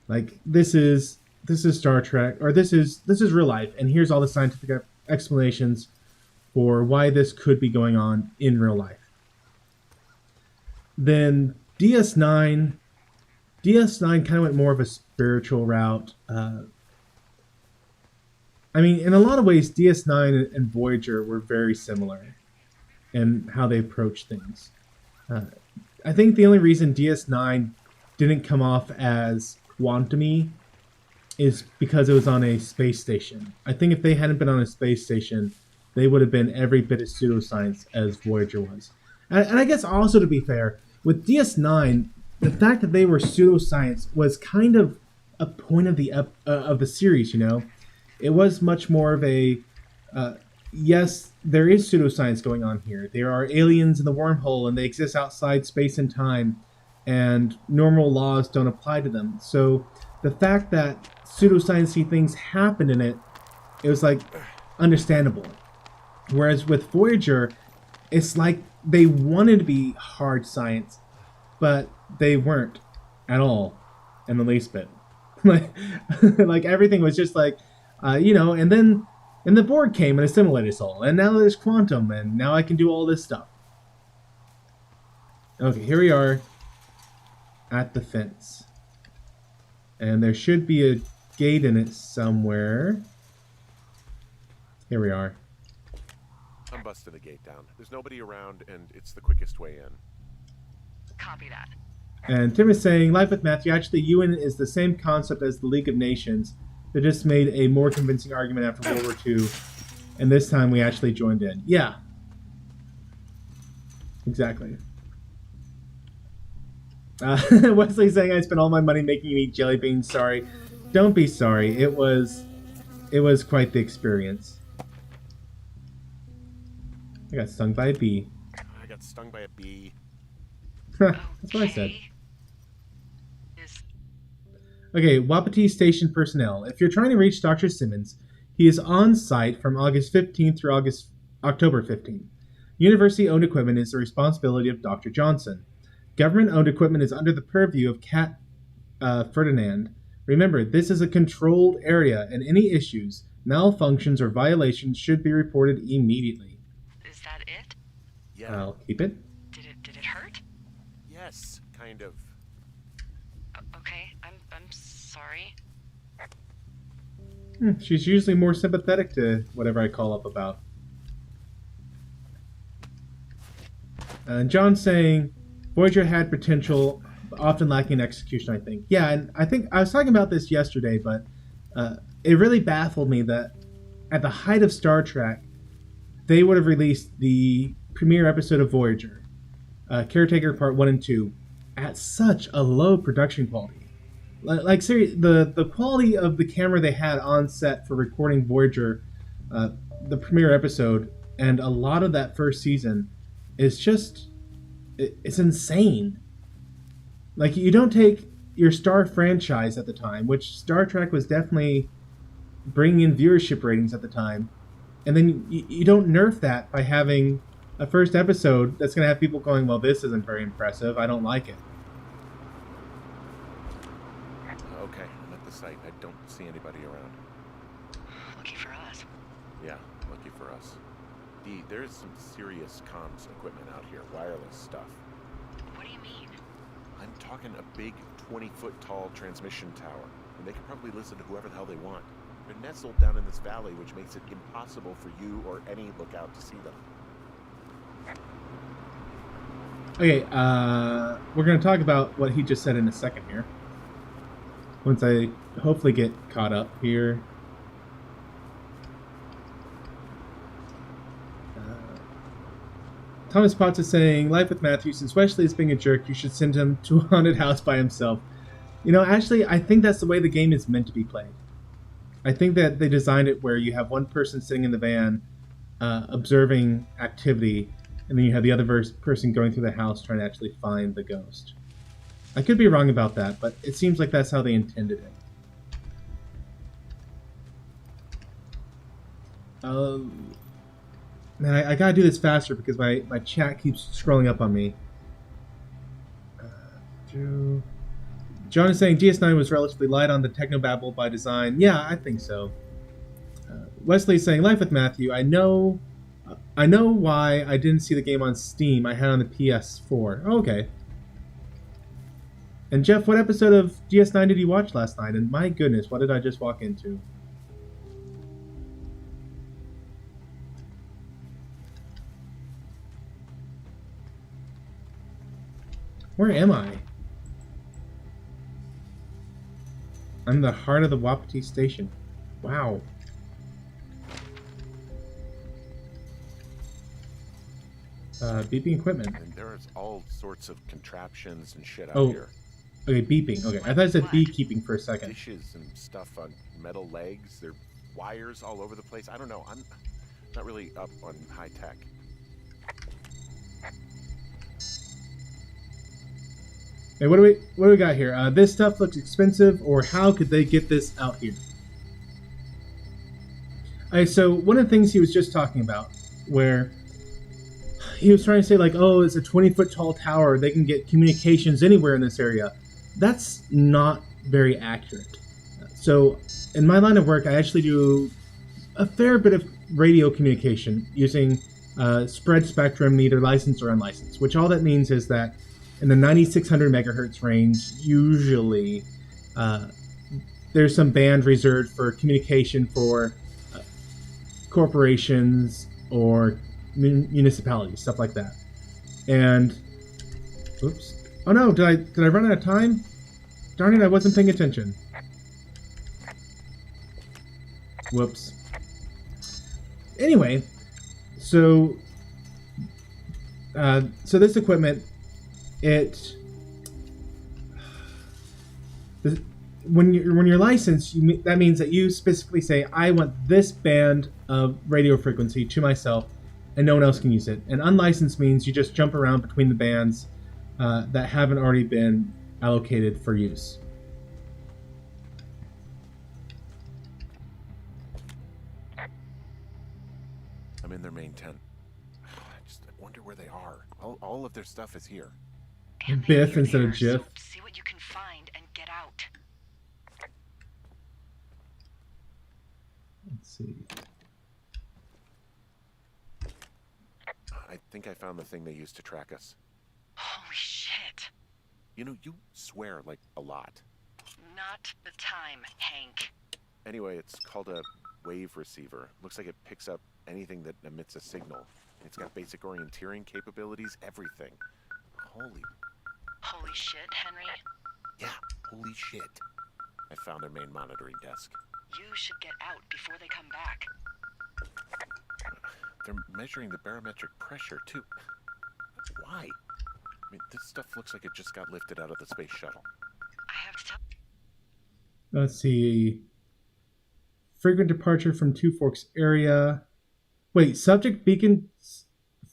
like, this is Star Trek, or this is real life, and here's all the scientific explanations for why this could be going on in real life. Then DS9 kind of went more of a spiritual route. I mean, in a lot of ways, DS9 and Voyager were very similar in how they approach things. I think the only reason DS9 didn't come off as quantum-y is because it was on a space station. I think if they hadn't been on a space station, they would have been every bit as pseudoscience as Voyager was. And I guess also, to be fair, with DS9, the fact that they were pseudoscience was kind of a point of the series, you know? It was much more of a, yes, there is pseudoscience going on here. There are aliens in the wormhole, and they exist outside space and time, and normal laws don't apply to them. So the fact that pseudoscience-y things happened in it, it was like understandable. Whereas with Voyager, it's like they wanted to be hard science, but they weren't at all in the least bit. Like everything was just like, and then the Borg came and assimilated us all, and now there's quantum, and now I can do all this stuff. Okay, here we are at the fence, and there should be a gate in it somewhere. Here we are. I'm busting the gate down. There's nobody around, and it's the quickest way in. Copy that. And Tim is saying, Life with Matthew, actually, UN is the same concept as the League of Nations. They just made a more convincing argument after World War II, and this time we actually joined in. Yeah. Exactly. Wesley saying, I spent all my money making you eat jelly beans. Sorry. Don't be sorry. It was quite the experience. I got stung by a bee. I got stung by a bee. That's what I said. Okay, Wapiti Station personnel. If you're trying to reach Dr. Simmons, he is on site from August 15th through October 15th. University-owned equipment is the responsibility of Dr. Johnson. Government-owned equipment is under the purview of Cat Ferdinand. Remember, this is a controlled area, and any issues, malfunctions, or violations should be reported immediately. Is that it? Yeah. I'll keep it. Did it hurt? Yes, kind of. Okay, I'm sorry. She's usually more sympathetic to whatever I call up about. And John's saying, Voyager had potential, but often lacking execution, I think. Yeah, and I think I was talking about this yesterday, but it really baffled me that at the height of Star Trek, they would have released the premiere episode of Voyager, Caretaker Part 1 and 2, at such a low production quality. Like seriously, the quality of the camera they had on set for recording Voyager, the premiere episode, and a lot of that first season is just, it's insane. Like, you don't take your Star franchise at the time, which Star Trek was definitely bringing in viewership ratings at the time, and then you don't nerf that by having a first episode that's going to have people going, well, this isn't very impressive, I don't like it. Okay, I'm at the site. I don't see anybody around. Lucky for us. Yeah, lucky for us. Dee, there's some serious comms equipment out here, wireless stuff. What do you mean? I'm talking a big 20-foot tall transmission tower, and they can probably listen to whoever the hell they want. They're nestled down in this valley, which makes it impossible for you or any lookout to see them. Okay, we're going to talk about what he just said in a second here. Once I hopefully get caught up here. Thomas Potts is saying, Life with Matthew, since Wesley is being a jerk, you should send him to a haunted house by himself. You know, actually, I think that's the way the game is meant to be played. I think that they designed it where you have one person sitting in the van, observing activity, and then you have the other person going through the house trying to actually find the ghost. I could be wrong about that, but it seems like that's how they intended it. Man, I gotta do this faster because my chat keeps scrolling up on me. John is saying DS9 was relatively light on the technobabble by design. Yeah, I think so. Wesley is saying, Life with Matthew, I know why I didn't see the game on Steam. I had it on the PS4. Oh, okay. And Jeff, what episode of DS9 did you watch last night? And my goodness, what did I just walk into? Where am I? I'm in the heart of the Wapiti Station. Wow. Beeping equipment. And there's all sorts of contraptions and shit out Oh. here. Okay, beeping. Okay, I thought it said beekeeping for a second. Dishes and stuff on metal legs. There are wires all over the place. I don't know. Not really up on high tech. Hey, what do we got here? This stuff looks expensive, or how could they get this out here? Alright, so one of the things he was just talking about, where he was trying to say like, oh, it's a 20-foot tall tower, they can get communications anywhere in this area. That's not very accurate. So in my line of work, I actually do a fair bit of radio communication using spread spectrum, either licensed or unlicensed, which all that means is that in the 9600 megahertz range, usually there's some band reserved for communication for corporations or municipalities, stuff like that. And oops. Oh no, did I run out of time? Darn it, I wasn't paying attention. Whoops. Anyway, so this equipment, when you're licensed, that means that you specifically say, I want this band of radio frequency to myself, and no one else can use it. And unlicensed means you just jump around between the bands that haven't already been allocated for use. I'm in their main tent. I wonder where they are. All of their stuff is here. Biff instead of Jiff. So see what you can find and get out. Let's see. I think I found the thing they used to track us. Holy shit. You know, you swear like a lot. Not the time, Hank. Anyway, it's called a wave receiver. Looks like it picks up anything that emits a signal. It's got basic orienteering capabilities, everything. Holy shit, Henry. Yeah, holy shit. I found their main monitoring desk. You should get out before they come back. They're measuring the barometric pressure, too. Why? I mean, this stuff looks like it just got lifted out of the space shuttle. I have to tell... Let's see. Frequent departure from Two Forks area. Wait, subject beacon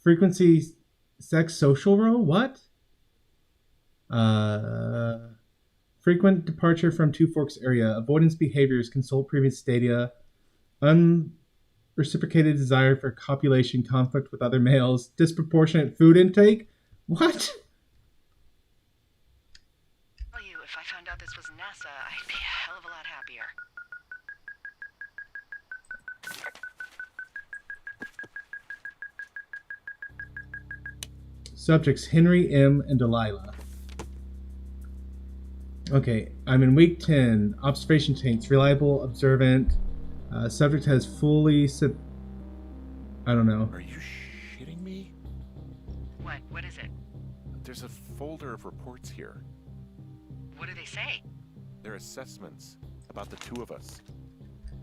frequency sex social role? What? Frequent departure from Two Forks area. Avoidance behaviors. Consult previous data. Unreciprocated desire for copulation. Conflict with other males. Disproportionate food intake. What? Tell you, if I found out this was NASA, I'd be a hell of a lot happier. Subjects Henry M. and Delilah. Okay, I'm in week 10. Observation tanks, reliable, observant. Subject has fully I don't know. Are you shitting me? What is it? There's a folder of reports here. What do they say? They're assessments about the two of us.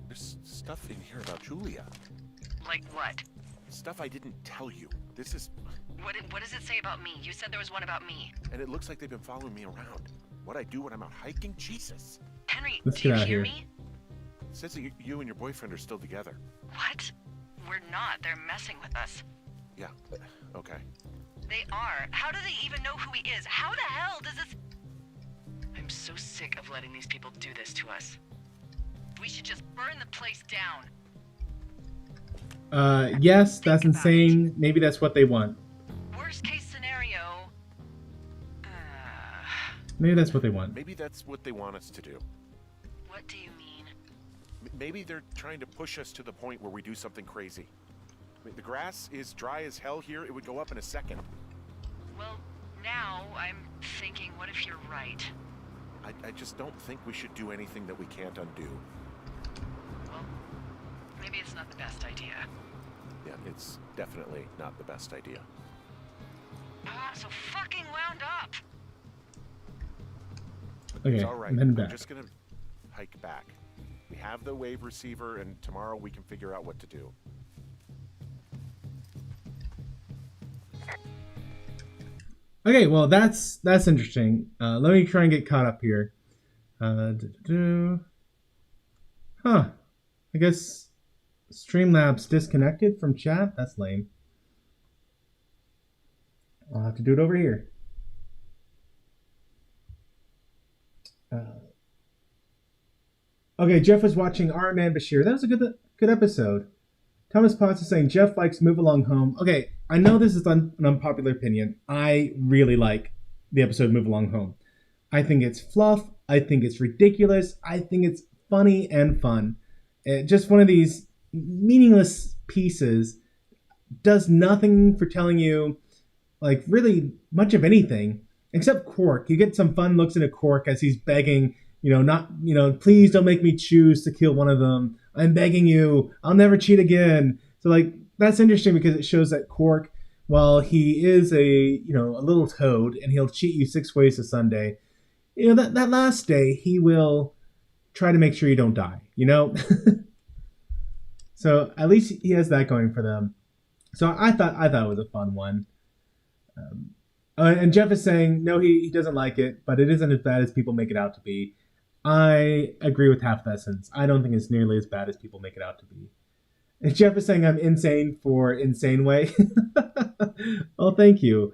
There's stuff in here about Julia. Like what? Stuff I didn't tell you. This is... What does it say about me? You said there was one about me. And it looks like they've been following me around. What I do when I'm out hiking? Jesus. Henry, Let's do you get out hear here. me? It says that you and your boyfriend are still together. What? We're not. They're messing with us. Yeah, okay. They are. How do they even know who he is? How the hell does this... I'm so sick of letting these people do this to us. We should just burn the place down. Yes, that's Think about insane. Maybe that's what they want. Worst case scenario... Maybe that's what they want. Maybe that's what they want us to do. what do you mean? Maybe they're trying to push us to the point where we do something crazy. I mean, the grass is dry as hell here. It would go up in a second. Well, now I'm thinking, what if you're right? I just don't think we should do anything that we can't undo. Well, maybe it's not the best idea. Yeah, it's definitely not the best idea. So fucking wound up! Okay, It's all right. I'm heading We're back. just gonna hike back. We have the wave receiver, and tomorrow we can figure out what to do. Okay, well that's interesting. Let me try and get caught up here. Huh? I guess Streamlabs disconnected from chat? That's lame. I'll have to do it over here. Okay, Jeff was watching Our Man Bashir. That was a good episode. Thomas Potts is saying Jeff likes Move Along Home. Okay, I know this is an unpopular opinion. I really like the episode Move Along Home. I think it's fluff. I think it's ridiculous. I think it's funny and fun. Just one of these meaningless pieces. Does nothing for telling you, like, really much of anything. Except Quark. You get some fun looks into Quark as he's begging, please don't make me choose to kill one of them. I'm begging you. I'll never cheat again. So, like, that's interesting because it shows that Quark, while he is a little toad and he'll cheat you 6 ways to Sunday, that last day he will try to make sure you don't die, So at least he has that going for them. So I thought it was a fun one. And Jeff is saying, no, he doesn't like it, but it isn't as bad as people make it out to be. I agree with half that sentence. I don't think it's nearly as bad as people make it out to be. And Jeff is saying I'm insane for insane way. Oh, thank you.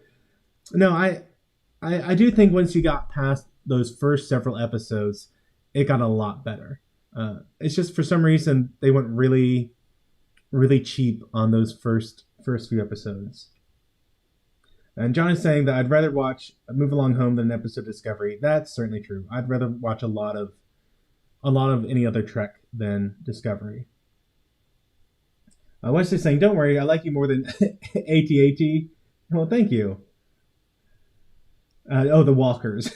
No, I do think once you got past those first several episodes, it got a lot better. It's just for some reason they went really, really cheap on those first few episodes. And John is saying that I'd rather watch Move Along Home than an episode of Discovery. That's certainly true. I'd rather watch a lot of any other Trek than Discovery. Wesley's saying, don't worry, I like you more than AT-AT. Well, thank you. The Walkers.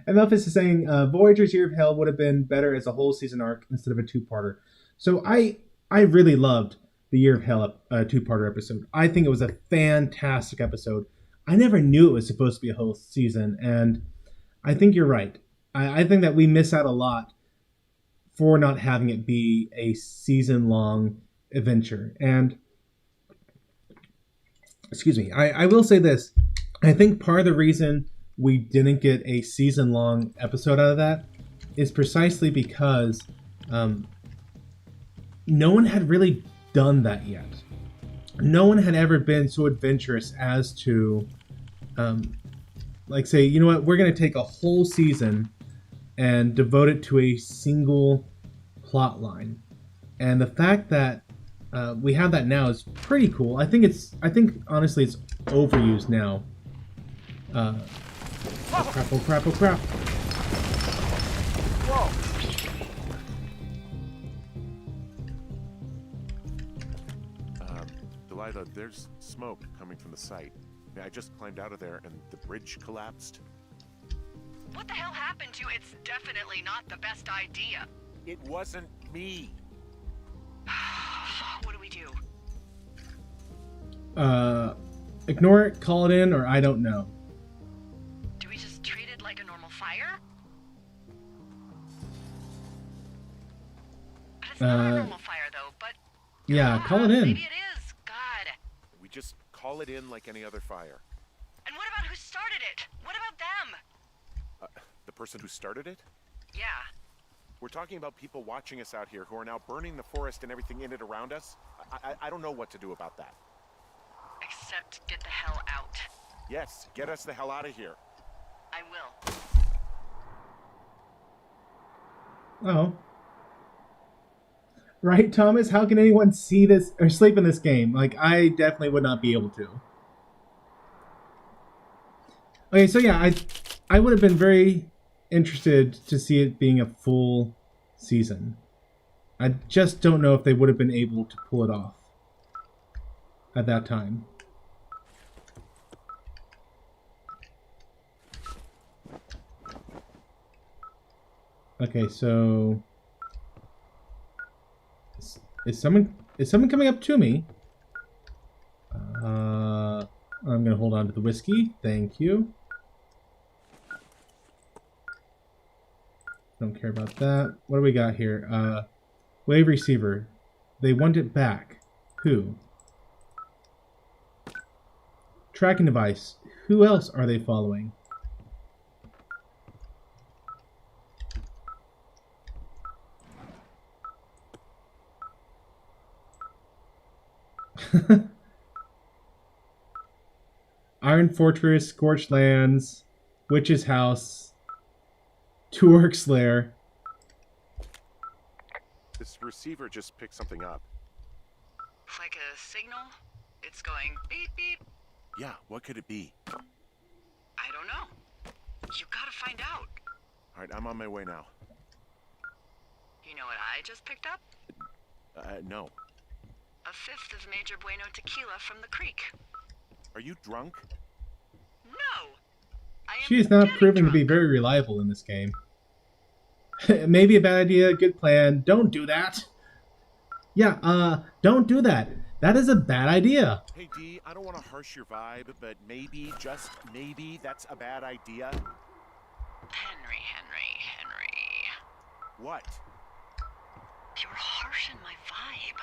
And Memphis is saying, Voyager's Year of Hell would have been better as a whole season arc instead of a 2-parter. So I really loved the Year of Hell 2-parter episode. I think it was a fantastic episode. I never knew it was supposed to be a whole season, and I think you're right. I think that we miss out a lot for not having it be a season-long adventure. And, excuse me, I will say this. I think part of the reason we didn't get a season-long episode out of that is precisely because no one had really done that yet. No one had ever been so adventurous as to say, you know what, we're going to take a whole season and devote it to a single plot line. And the fact that we have that now is pretty cool. I think honestly it's overused now. Oh crap. Whoa! Delilah, there's smoke coming from the site. I just climbed out of there and the bridge collapsed. What the hell happened to you? It's definitely not the best idea. It wasn't me. What do we do? Ignore it, call it in, or I don't know. Do we just treat it like a normal fire? It's not a normal fire, though, but... Yeah, call it in. Maybe it is. God. We just call it in like any other fire. And what about who started it? What about them? The person who started it? Yeah. We're talking about people watching us out here who are now burning the forest and everything in it around us. I don't know what to do about that. Except get the hell out. Yes, get us the hell out of here. I will. Oh. Right, Thomas? How can anyone see this or sleep in this game? Like, I definitely would not be able to. Okay, so yeah, I would have been very interested to see it being a full season. I just don't know if they would have been able to pull it off at that time. Okay, so is someone coming up to me? I'm gonna hold on to the whiskey. Thank you. Don't care about that. What do we got here? Wave receiver. They want it back. Who? Tracking device. Who else are they following? Iron Fortress, Scorched Lands, Witch's House, Tuork's Lair. This receiver just picked something up. It's like a signal. It's going beep beep. Yeah, what could it be? I don't know. You gotta find out. Alright, I'm on my way now. You know what I just picked up? No. A fifth of Major Bueno tequila from the creek. Are you drunk? No! I am She is not getting proving to drunk. be very reliable in this game. Maybe a bad idea, good plan. Don't do that. Yeah, don't do that. That is a bad idea. Hey, D, I don't want to harsh your vibe, but maybe, just maybe, that's a bad idea. Henry. What? You're harshing my vibe.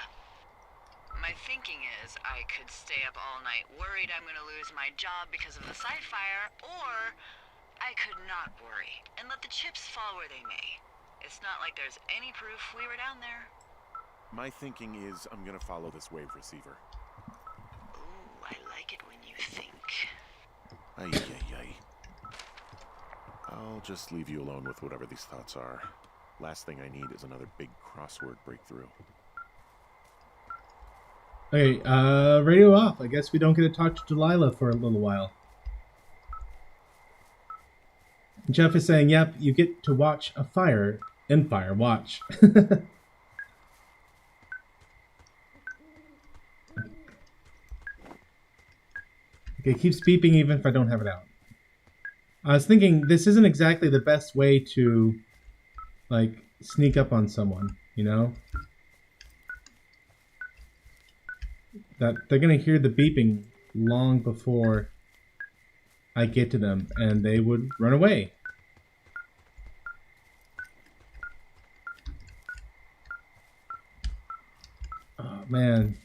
My thinking is I could stay up all night worried I'm gonna lose my job because of the site fire, or I could not worry and let the chips fall where they may. It's not like there's any proof we were down there. My thinking is I'm gonna follow this wave receiver. Ooh, I like it when you think. Ay. I'll just leave you alone with whatever these thoughts are. Last thing I need is another big crossword breakthrough. Okay, radio off. I guess we don't get to talk to Delilah for a little while. Jeff is saying, yep, you get to watch a fire in Firewatch. Okay, it keeps beeping even if I don't have it out. I was thinking this isn't exactly the best way to, like, sneak up on someone, you know? That they're gonna hear the beeping long before I get to them, and they would run away. Oh, man.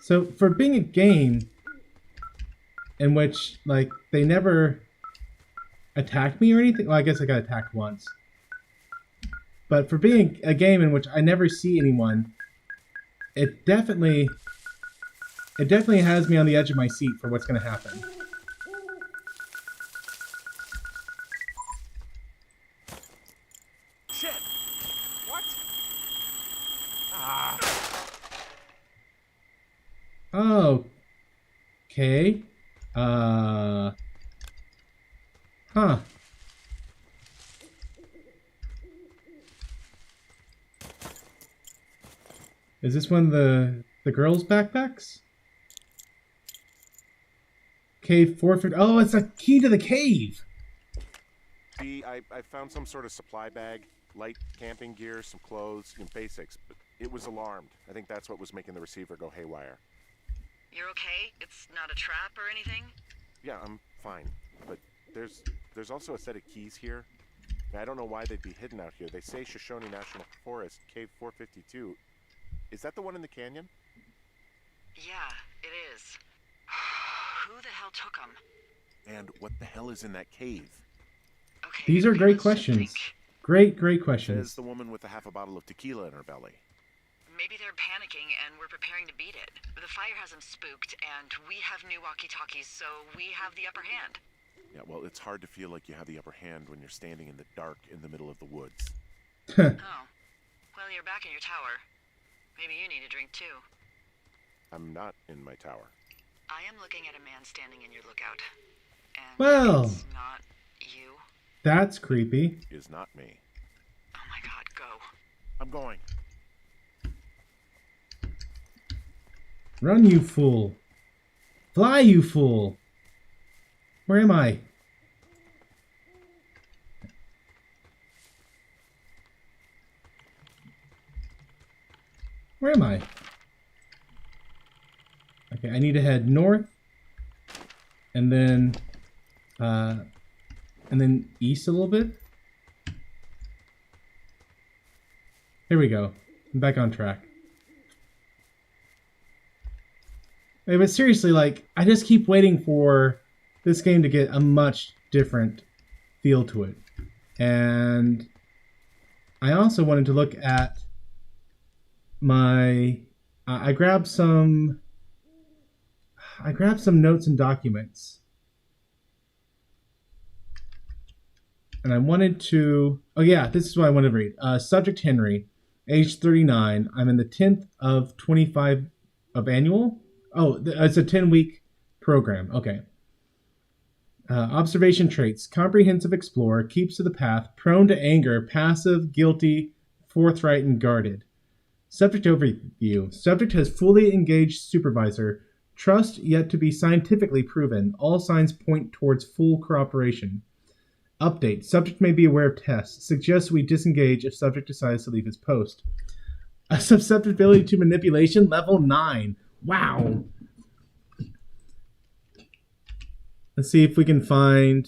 So, for being a game in which, like, they never attacked me or anything, well, I guess I got attacked once. But for being a game in which I never see anyone, it definitely has me on the edge of my seat for what's going to happen. Shit! What? Ah! Okay. Huh. Is this one of the girls' backpacks? Cave 450. Oh, it's a key to the cave. D, I found some sort of supply bag, light camping gear, some clothes, and basics, but it was alarmed. I think that's what was making the receiver go haywire. You're okay? It's not a trap or anything? Yeah, I'm fine, but there's also a set of keys here. I don't know why they'd be hidden out here. They say Shoshone National Forest, Cave 452. Is that the one in the canyon? Yeah, it is. Who the hell took them? And what the hell is in that cave? Okay, These are okay, great let's just questions. think. Great Says questions. the woman with a half a bottle of tequila in her belly. Maybe they're panicking and we're preparing to beat it. The fire has them spooked, and we have new walkie-talkies, so we have the upper hand. Yeah, well, it's hard to feel like you have the upper hand when you're standing in the dark in the middle of the woods. Oh. Well, you're back in your tower. Maybe you need a drink, too. I'm not in my tower. I am looking at a man standing in your lookout. And Well. it's not you. That's creepy. Is not me. Oh my god, go. I'm going. Run, you fool. Fly, you fool. Where am I? Where am I? Okay, I need to head north. And then east a little bit. Here we go. I'm back on track. Hey, but seriously, like, I just keep waiting for this game to get a much different feel to it. And I also wanted to look at my I grabbed some. I grabbed some notes and documents, and I wanted to. Oh yeah, this is what I wanted to read. Subject Henry, age 39. I'm in the 10th of 25 of annual. Oh, it's a 10-week program. Okay. Observation traits: comprehensive explorer, keeps to the path, prone to anger, passive, guilty, forthright, and guarded. Subject overview: subject has fully engaged supervisor, trust yet to be scientifically proven. All signs point towards full cooperation. Update: subject may be aware of tests. Suggests we disengage if subject decides to leave his post. Susceptibility to manipulation, level 9. Wow. Let's see if we can find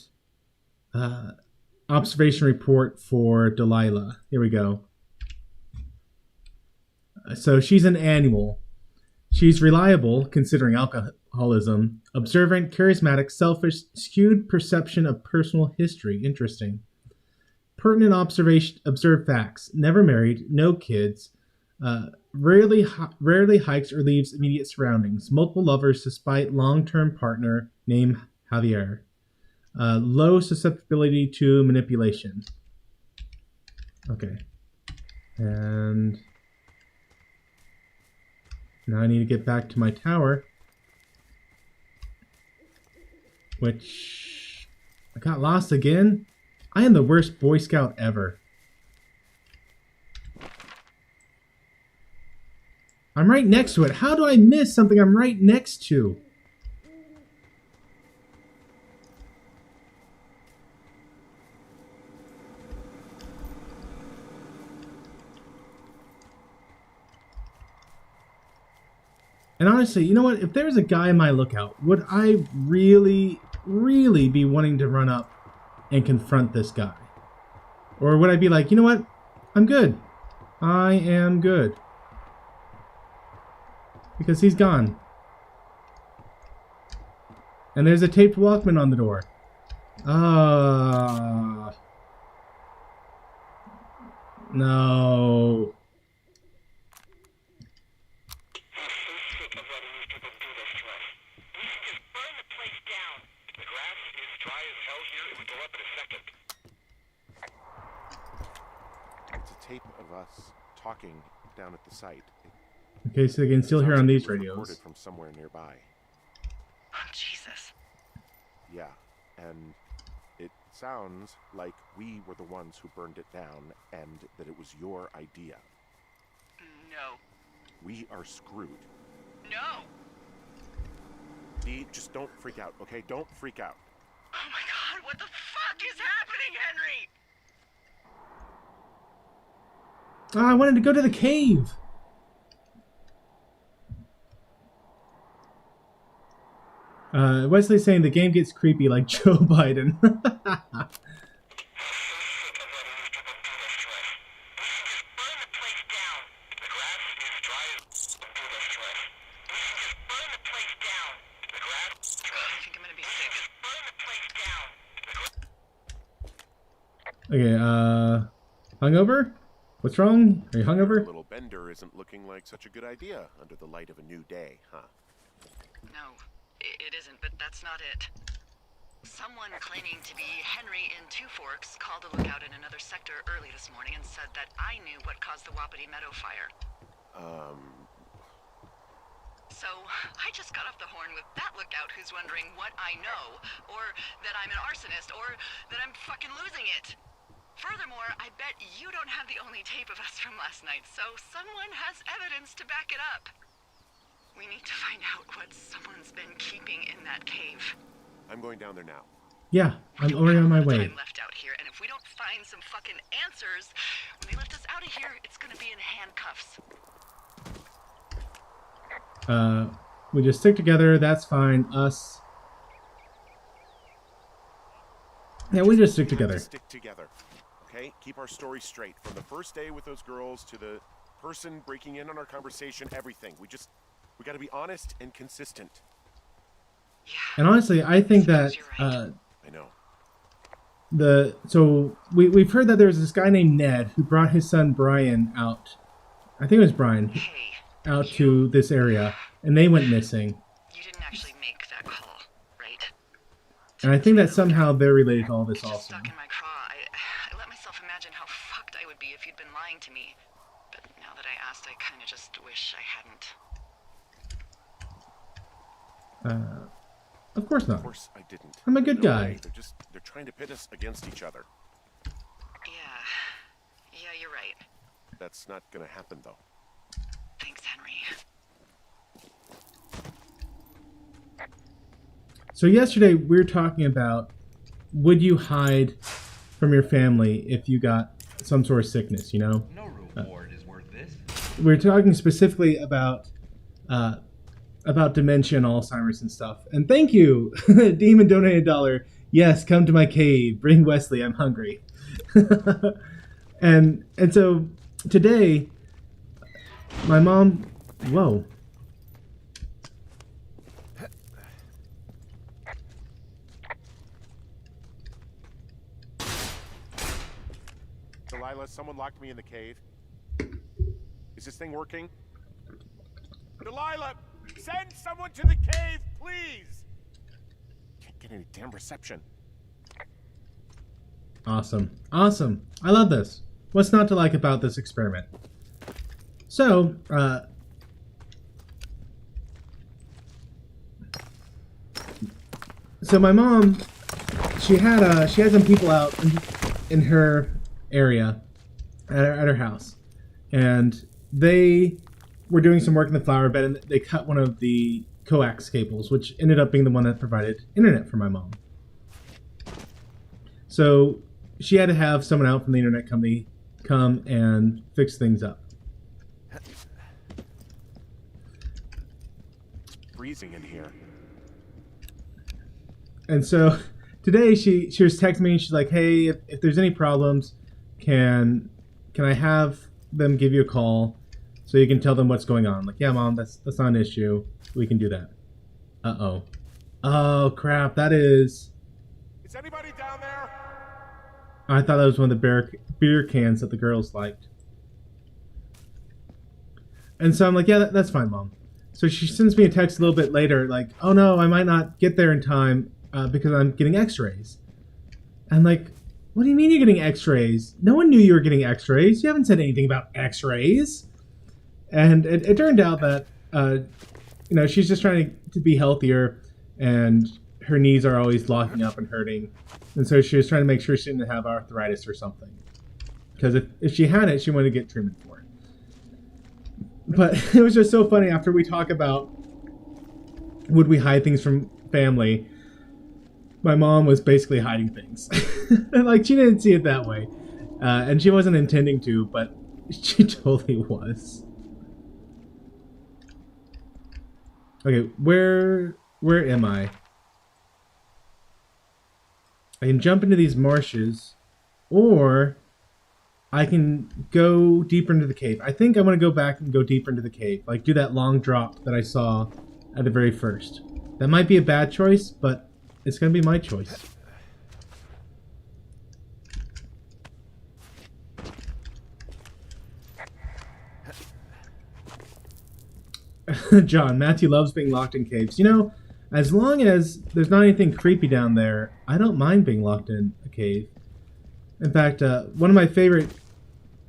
observation report for Delilah. Here we go. So she's an annual. She's reliable, considering alcoholism, observant, charismatic, selfish, skewed perception of personal history. Interesting. Pertinent observed facts. Never married, no kids, rarely hikes or leaves immediate surroundings. Multiple lovers despite long-term partner named Javier. Low susceptibility to manipulation. Okay. And now I need to get back to my tower, which I got lost again. I am the worst Boy Scout ever. I'm right next to it. How do I miss something I'm right next to? And honestly, you know what? If there's a guy in my lookout, would I really, really be wanting to run up and confront this guy? Or would I be like, you know what? I'm good. I am good. Because he's gone. And there's a taped Walkman on the door. No. Tape of us talking down at the site. Okay, so they can still hear on these radios. Recorded from somewhere nearby. Oh, Jesus. Yeah, and it sounds like we were the ones who burned it down, and that it was your idea. No. We are screwed. No. Dee, just don't freak out, okay? Don't freak out. Oh my God, what the fuck is happening, Henry? Oh, I wanted to go to the cave. Wesley's saying the game gets creepy like Joe Biden. Okay, hungover? What's wrong? Are you hungover? A little bender isn't looking like such a good idea under the light of a new day, huh? No, it isn't, but that's not it. Someone claiming to be Henry in Two Forks called a lookout in another sector early this morning and said that I knew what caused the Wapiti Meadow fire. So, I just got off the horn with that lookout who's wondering what I know, or that I'm an arsonist, or that I'm fucking losing it. Furthermore, I bet you don't have the only tape of us from last night, so someone has evidence to back it up. We need to find out what someone's been keeping in that cave. I'm going down there now. Yeah, I'm already on my way. Time left out here, and if we don't find some fucking answers, when they lift us out of here, it's gonna be in handcuffs. We just stick together, that's fine. Us. Yeah, we just stick together. Stick together. Okay? Keep our story straight. From the first day with those girls to the person breaking in on our conversation, everything. We gotta be honest and consistent. Yeah. And honestly, I think that Right. I know. We've heard that there's this guy named Ned who brought his son Brian out. I think it was Brian. Hey, out to this area, and they went missing. You didn't actually make that call, right? And I think that somehow they're related to all this It's just also. stuck in my craw. I let myself imagine how fucked I would be if you'd been lying to me. But now that I asked, I kind of just wish I hadn't. Of course not. Of course I didn't. I'm a good No guy. way. They're trying to pit us against each other. Yeah, you're right. That's not gonna happen, though. Thanks, Henry. So yesterday we were talking about, would you hide from your family if you got some sort of sickness, you know? No reward is worth this. We were talking specifically about dementia and Alzheimer's and stuff. And thank you, Demon donated $1. Yes, come to my cave. Bring Wesley. I'm hungry. and so today, my mom. Whoa. Delilah, someone locked me in the cave. Is this thing working? Delilah, send someone to the cave, please! Can't get any damn reception. Awesome. Awesome. I love this. What's not to like about this experiment? So, my mom, she had some people out in her area at her house, and they were doing some work in the flower bed, and they cut one of the coax cables, which ended up being the one that provided internet for my mom. So she had to have someone out from the internet company come and fix things up. It's freezing in here. And so today she was texting me, and she's like, hey, if there's any problems, can I have them give you a call so you can tell them what's going on? I'm like, yeah, Mom, that's not an issue. We can do that. Uh-oh. Oh, crap. That is... Is anybody down there? I thought that was one of the beer cans that the girls liked. And so I'm like, yeah, that's fine, Mom. So she sends me a text a little bit later, like, oh no, I might not get there in time because I'm getting x-rays. I'm like, what do you mean you're getting x-rays? No one knew you were getting x-rays. You haven't said anything about x-rays. And it turned out that, she's just trying to be healthier, and her knees are always locking up and hurting. And so she was trying to make sure she didn't have arthritis or something. Because if she had it, she wanted to get treatment for it. But it was just so funny after we talk about would we hide things from family, my mom was basically hiding things. Like, she didn't see it that way. And she wasn't intending to, but she totally was. Okay, where am I? I can jump into these marshes, or I can go deeper into the cave. I think I'm going to go back and go deeper into the cave. Like, do that long drop that I saw at the very first. That might be a bad choice, but it's going to be my choice. John, Matthew loves being locked in caves. You know, as long as there's not anything creepy down there, I don't mind being locked in a cave. In fact, one of my favorite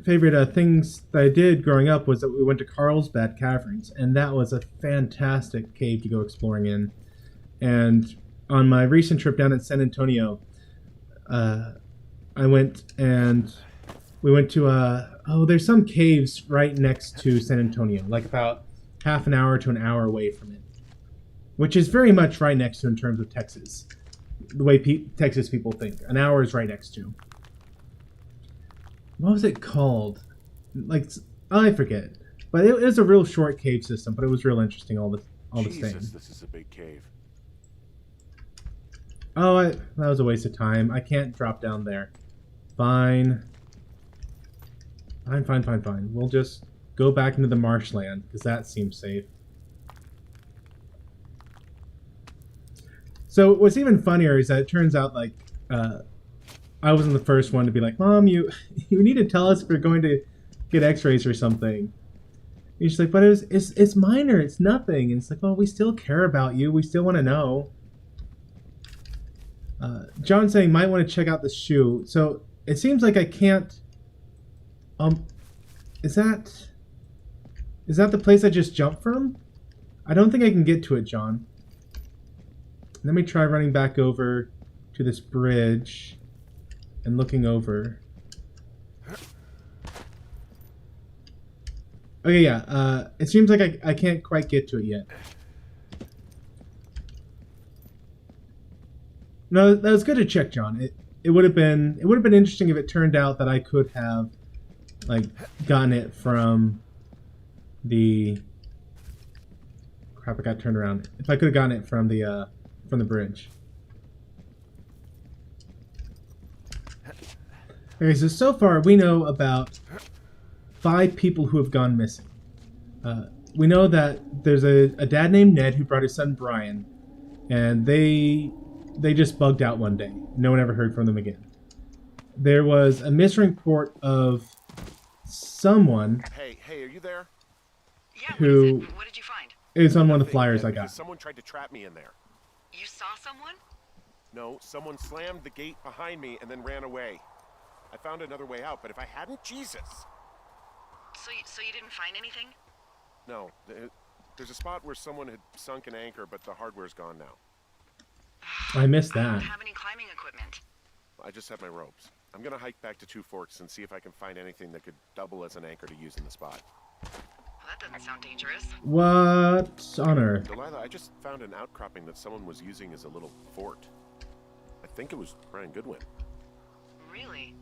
things that I did growing up was that we went to Carlsbad Caverns, and that was a fantastic cave to go exploring in. And on my recent trip down in San Antonio, we went to there's some caves right next to San Antonio, like about half an hour to an hour away from it, which is very much right next to in terms of Texas, the way Texas people think. An hour is right next to. What was it called? Like, I forget. But it was a real short cave system, but it was real interesting all the Jesus, same. this is a big cave. Oh, that was a waste of time. I can't drop down there. Fine. Fine. We'll just go back into the marshland, because that seems safe. So what's even funnier is that it turns out, like, I wasn't the first one to be like, Mom, you need to tell us if we're going to get x-rays or something. He's like, but it's minor. It's nothing. And it's like, well, we still care about you. We still want to know. John's saying might want to check out the shoe. So it seems like I can't. Is that the place I just jumped from? I don't think I can get to it, John. Let me try running back over to this bridge and looking over. Okay, yeah. It seems like I can't quite get to it yet. No, that was good to check, John. It would have been interesting if it turned out that I could have like gotten it from the crap. I got turned around. If I could have gotten it from the bridge. Okay, so far we know about 5 people who have gone missing. We know that there's a dad named Ned who brought his son Brian, and they just bugged out one day. No one ever heard from them again. There was a missing report of someone. Hey, are you there? Yeah, Who? what is it? What did you find? It was on one of the flyers I got. Someone tried to trap me in there. You saw someone? No, someone slammed the gate behind me and then ran away. I found another way out, but if I hadn't, Jesus. So you didn't find anything? No, there's a spot where someone had sunk an anchor, but the hardware's gone now. I missed I that. don't have any climbing equipment. I just have my ropes. I'm gonna hike back to Two Forks and see if I can find anything that could double as an anchor to use in the spot. Well, that doesn't sound dangerous. What on earth? Delilah, I just found an outcropping that someone was using as a little fort. I think it was Brian Goodwin. Really?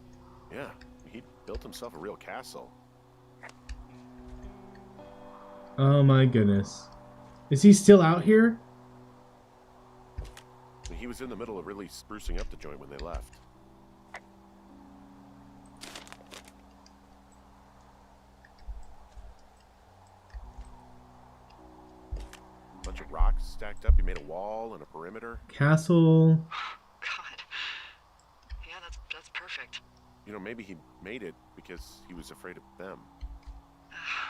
Yeah, he built himself a real castle. Oh my goodness. Is he still out here? He was in the middle of really sprucing up the joint when they left. Bunch of rocks stacked up. He made a wall and a perimeter. Castle. God. Yeah, that's perfect. You know, maybe he made it because he was afraid of them.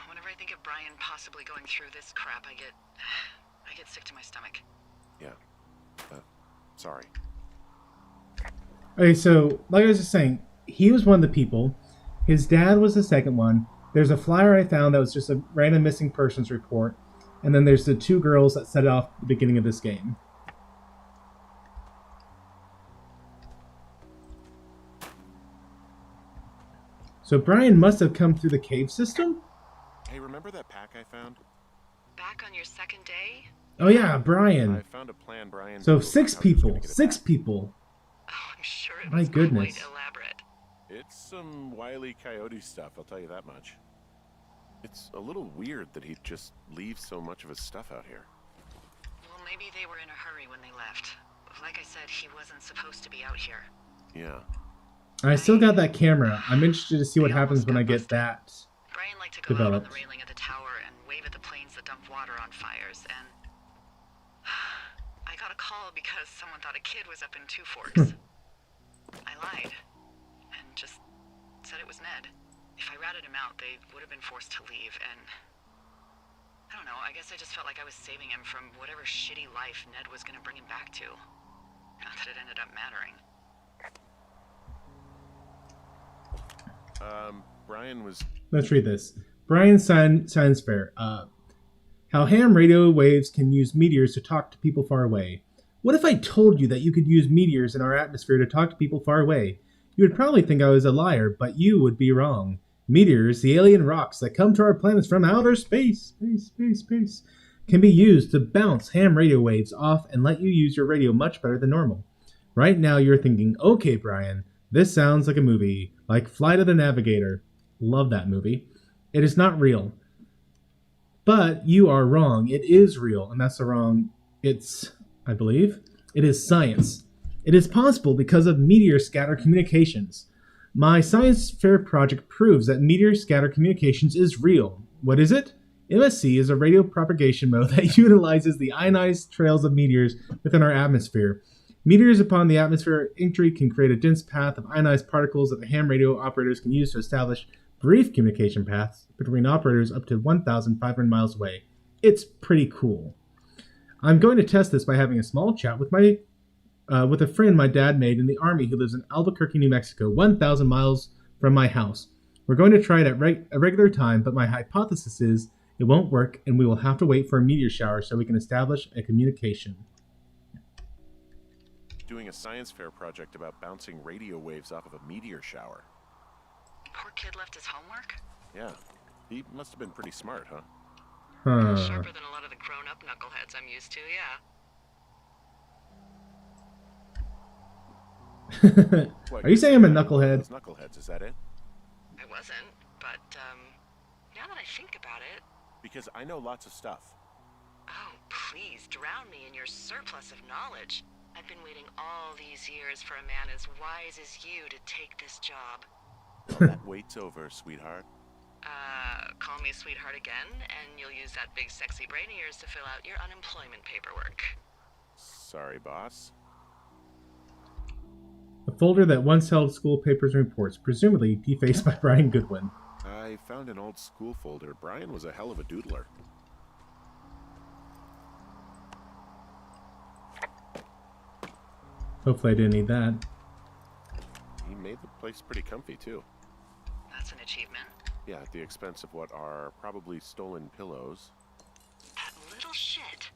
Whenever I think of Brian possibly going through this crap, I get sick to my stomach. Yeah. Sorry. Okay, so like I was just saying, he was one of the people. His dad was the second one. There's a flyer I found that was just a random missing persons report. And then there's the 2 girls that set it off at the beginning of this game. So Brian must have come through the cave system? Hey, remember that pack I found? Back on your second day? Oh yeah, Brian. I found a plan, Brian. So 6 people. 6 people. Oh, I'm sure it My was goodness. quite elaborate. It's some Wile E. Coyote stuff, I'll tell you that much. It's a little weird that he'd just leave so much of his stuff out here. Well, maybe they were in a hurry when they left. Like I said, he wasn't supposed to be out here. Yeah. I still got that camera. I'm interested to see what happens when I get that. Brian liked to go out on Developed. the railing of the tower and wave at the planes that dumped water on fires, and I got a call because someone thought a kid was up in Two Forks. I lied and just said it was Ned. If I ratted him out, they would have been forced to leave, and I don't know, I guess I just felt like I was saving him from whatever shitty life Ned was going to bring him back to. Not that it ended up mattering. Brian was... Let's read this. Brian Science Fair. How ham radio waves can use meteors to talk to people far away. What if I told you that you could use meteors in our atmosphere to talk to people far away? You would probably think I was a liar, but you would be wrong. Meteors, the alien rocks that come to our planets from outer space, can be used to bounce ham radio waves off and let you use your radio much better than normal. Right now you're thinking, okay, Brian, this sounds like a movie, like Flight of the Navigator. Love that movie. It is not real. But you are wrong. It is real, and that's the wrong. I believe, it is science. It is possible because of meteor scatter communications. My science fair project proves that meteor scatter communications is real. What is it? MSC is a radio propagation mode that utilizes the ionized trails of meteors within our atmosphere. Meteors upon the atmospheric entry can create a dense path of ionized particles that the ham radio operators can use to establish brief communication paths between operators up to 1,500 miles away. It's pretty cool. I'm going to test this by having a small chat with with a friend my dad made in the Army who lives in Albuquerque, New Mexico, 1,000 miles from my house. We're going to try it at a regular time, but my hypothesis is it won't work, and we will have to wait for a meteor shower so we can establish a communication. Doing a science fair project about bouncing radio waves off of a meteor shower. Poor kid left his homework? Yeah, he must have been pretty smart, huh? Sharper than a lot of the grown-up knuckleheads I'm used to, yeah. What, Are you saying I'm a knucklehead? Those knuckleheads, is that it? I wasn't, but, now that I think about it... Because I know lots of stuff. Oh, please, drown me in your surplus of knowledge. I've been waiting all these years for a man as wise as you to take this job. Well, that wait's over, sweetheart. Call me sweetheart again, and you'll use that big sexy brain of yours to fill out your unemployment paperwork. Sorry, boss. A folder that once held school papers and reports, presumably defaced by Brian Goodwin. I found an old school folder. Brian was a hell of a doodler. Hopefully I didn't need that. He made the place pretty comfy, too. That's an achievement. Yeah, at the expense of what are probably stolen pillows. That little shit.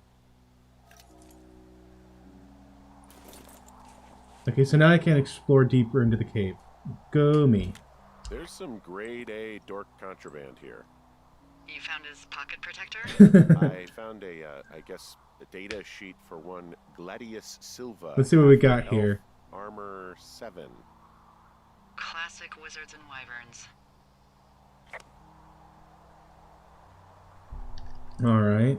Okay, so now I can explore deeper into the cave. Go me. There's some grade A dork contraband here. You found his pocket protector? I found I guess, a data sheet for one Gladius Silva. Let's see what we got here. Armor 7. Classic wizards and wyverns. Alright.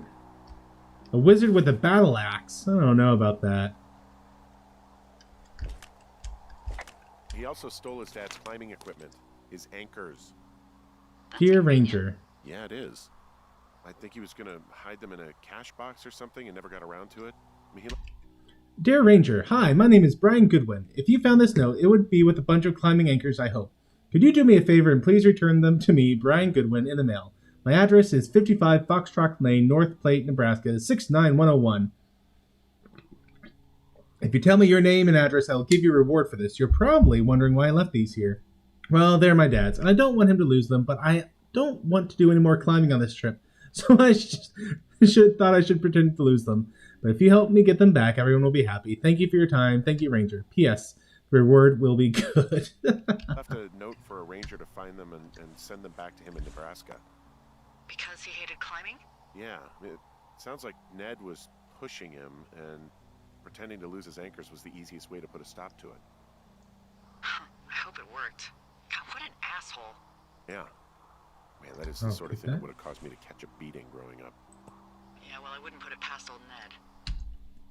A wizard with a battle axe. I don't know about that. He also stole his dad's climbing equipment. His anchors. Dear Ranger. Yeah, it is. I think he was going to hide them in a cash box or something and never got around to it. I mean, Dear Ranger, hi, my name is Brian Goodwin. If you found this note, it would be with a bunch of climbing anchors, I hope. Could you do me a favor and please return them to me, Brian Goodwin, in the mail? My address is 55 Foxtrot Lane, North Platte, Nebraska, 69101. If you tell me your name and address, I will give you a reward for this. You're probably wondering why I left these here. Well, they're my dad's, and I don't want him to lose them, but I don't want to do any more climbing on this trip, so I thought I should pretend to lose them. But if you help me get them back, everyone will be happy. Thank you for your time. Thank you, Ranger. P.S. The reward will be good. I left a note for a ranger to find them and send them back to him in Nebraska. Because he hated climbing? Yeah, it sounds like Ned was pushing him, and pretending to lose his anchors was the easiest way to put a stop to it. I hope it worked. God, what an asshole. Yeah. Man, that is the sort of thing that would have caused me to catch a beating growing up. Yeah, well, I wouldn't put it past old Ned.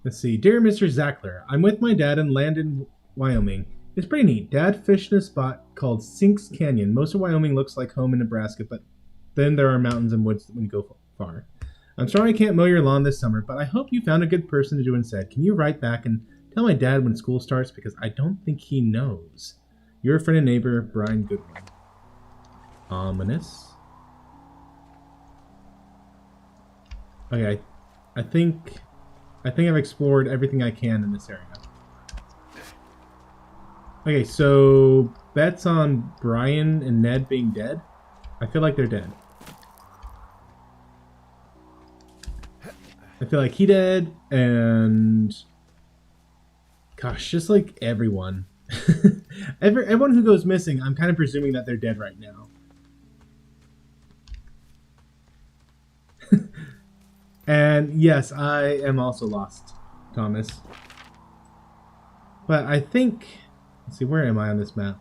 Let's see. Dear Mr. Zackler, I'm with my dad in Landon, Wyoming. It's pretty neat. Dad fished in a spot called Sinks Canyon. Most of Wyoming looks like home in Nebraska, but then there are mountains and woods when you go far. I'm sorry I can't mow your lawn this summer, but I hope you found a good person to do instead. Can you write back and tell my dad when school starts, because I don't think he knows. Your friend and neighbor, Brian Goodwin. Ominous. Okay, I think I've explored everything I can in this area. Okay, so bets on Brian and Ned being dead? I feel like they're dead. I feel like he dead, and gosh, just like everyone. Everyone who goes missing, I'm kind of presuming that they're dead right now. And yes, I am also lost, Thomas. But I think... Let's see, where am I on this map?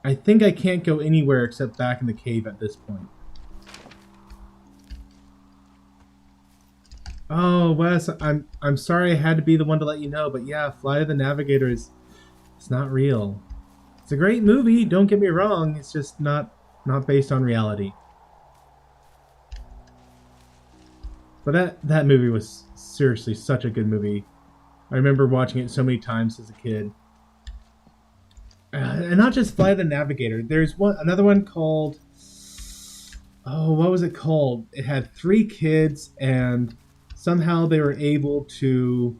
I think I can't go anywhere except back in the cave at this point. Oh, Wes, I'm sorry I had to be the one to let you know, but yeah, Flight of the Navigator it's not real. It's a great movie, don't get me wrong, it's just not based on reality. But that movie was seriously such a good movie. I remember watching it so many times as a kid. And not just Fly the Navigator. There's another one called. Oh, what was it called? It had 3 kids, and somehow they were able to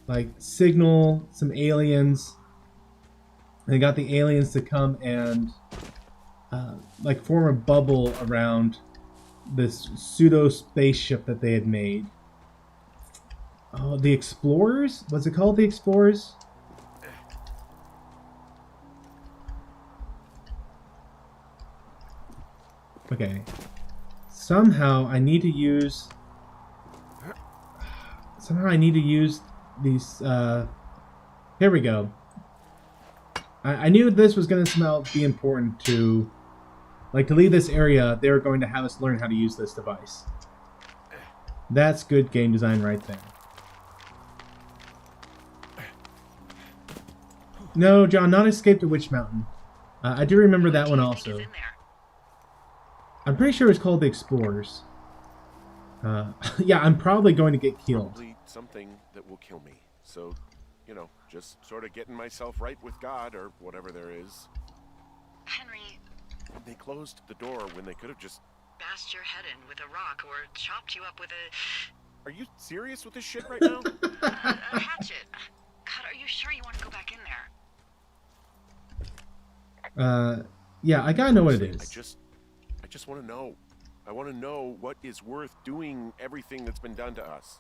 like signal some aliens. And they got the aliens to come and like form a bubble around this pseudo spaceship that they had made. Oh, the Explorers? Was it called the Explorers? Okay. Somehow I need to use these here we go. I knew this was going to somehow be important to leave this area. They were going to have us learn how to use this device. That's good game design right there. No, John, not Escape to Witch Mountain. I do remember that one also. I'm pretty sure it's called the Explorers. Yeah, I'm probably going to get killed. Probably something that will kill me. So, you know, just sort of getting myself right with God or whatever there is. Henry, They closed the door when they could have just... bashed your head in with a rock or chopped you up with a... Are you serious with this shit right now? a hatchet. God, are you sure you want to go back in there? Yeah, I gotta know what it is. I just want to know. I want to know what is worth doing everything that's been done to us.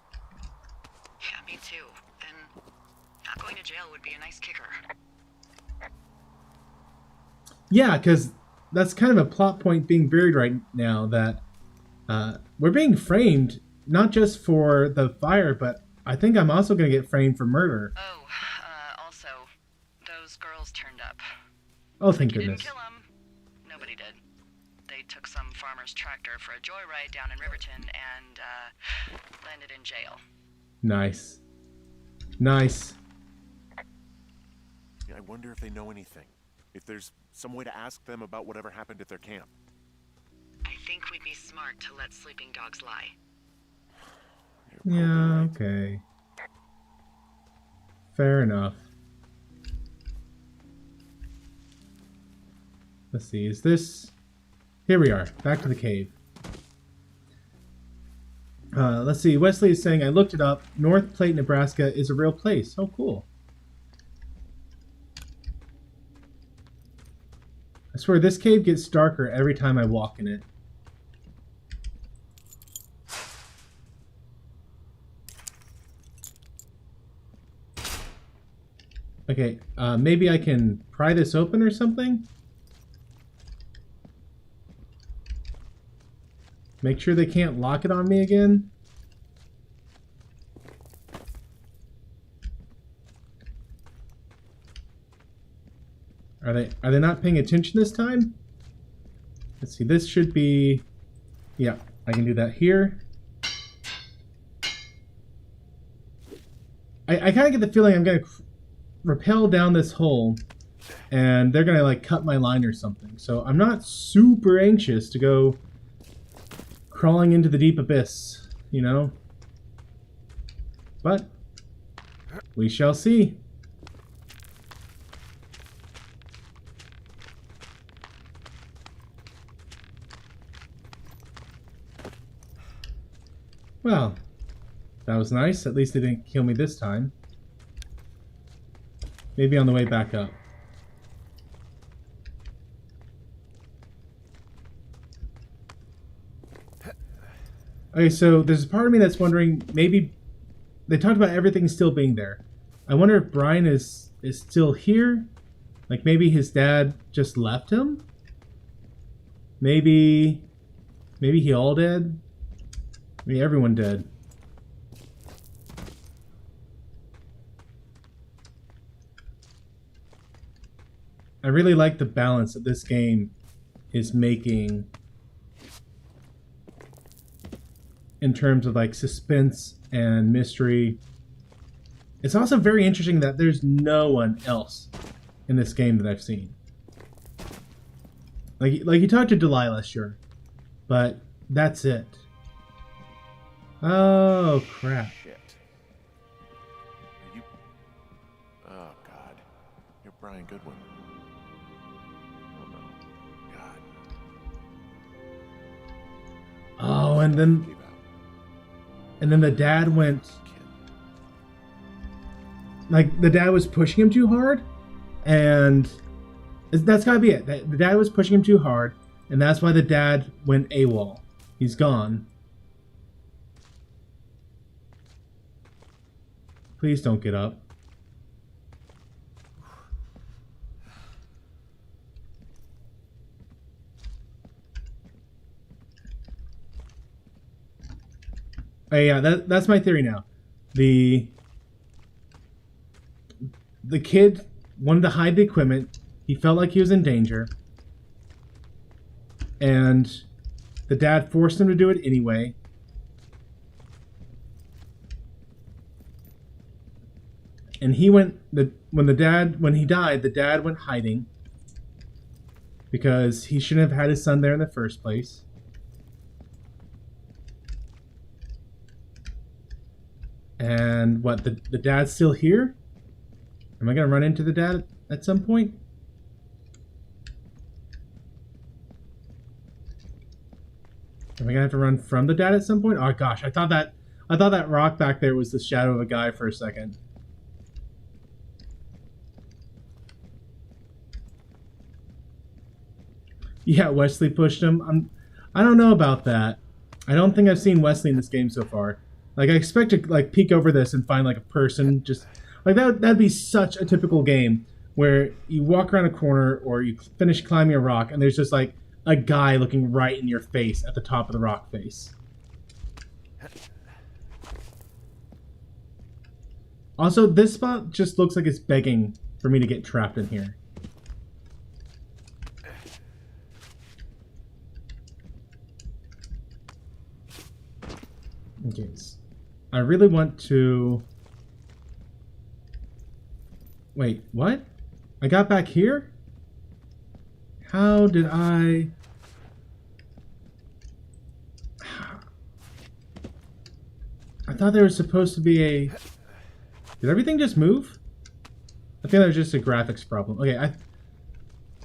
Yeah, me too. And not going to jail would be a nice kicker. Yeah, because that's kind of a plot point being buried right now, that we're being framed not just for the fire, but I think I'm also going to get framed for murder. Oh, also, those girls turned up. Oh, thank You goodness. didn't kill them. Nobody did. They took some farmer's tractor for a joyride down in Riverton and landed in jail. Nice. Nice. Yeah, I wonder if they know anything. If there's some way to ask them about whatever happened at their camp. I think we'd be smart to let sleeping dogs lie. You're Yeah, probably right. okay. Fair enough. Let's see, is this... Here we are, back to the cave. Let's see, Wesley is saying, I looked it up. North Platte, Nebraska is a real place. Oh, cool. I swear, this cave gets darker every time I walk in it. Okay, maybe I can pry this open or something? Make sure they can't lock it on me again. Are they not paying attention this time? Let's see, this should be... Yeah, I can do that here. I kind of get the feeling I'm going to rappel down this hole and they're going to like cut my line or something. So I'm not super anxious to go crawling into the deep abyss, you know? But we shall see. Well, that was nice. At least they didn't kill me this time. Maybe on the way back up. Okay, so there's a part of me that's wondering, maybe they talked about everything still being there. I wonder if Brian is still here. Like maybe his dad just left him. Maybe he all dead. Maybe everyone dead. I really like the balance that this game is making in terms of like suspense and mystery. It's also very interesting that there's no one else in this game that I've seen. Like you talked to Delilah, sure, but that's it. Oh crap! Shit. Are you... Oh God. You're Brian Goodwin. and then Gave out. the dad went, Kid. like, the dad was pushing him too hard, and that's gotta be it. The dad was pushing him too hard, and that's why the dad went AWOL. He's gone. Please don't get up. Oh, yeah, that's my theory now. The kid wanted to hide the equipment. He felt like he was in danger. And the dad forced him to do it anyway. And he went, when he died, the dad went hiding. Because he shouldn't have had his son there in the first place. And what, the dad's still here? Am I going to run into the dad at some point? Am I going to have to run from the dad at some point? Oh gosh, I thought that rock back there was the shadow of a guy for a second. Yeah, Wesley pushed him. I don't know about that. I don't think I've seen Wesley in this game so far. Like, I expect to, like, peek over this and find, like, a person just... Like, that'd be such a typical game where you walk around a corner or you finish climbing a rock and there's just, like, a guy looking right in your face at the top of the rock face. Also, this spot just looks like it's begging for me to get trapped in here. Okay, I really want to... Wait, what? I got back here? How did I... I thought there was supposed to be a... Did everything just move? I think that was just a graphics problem. Okay,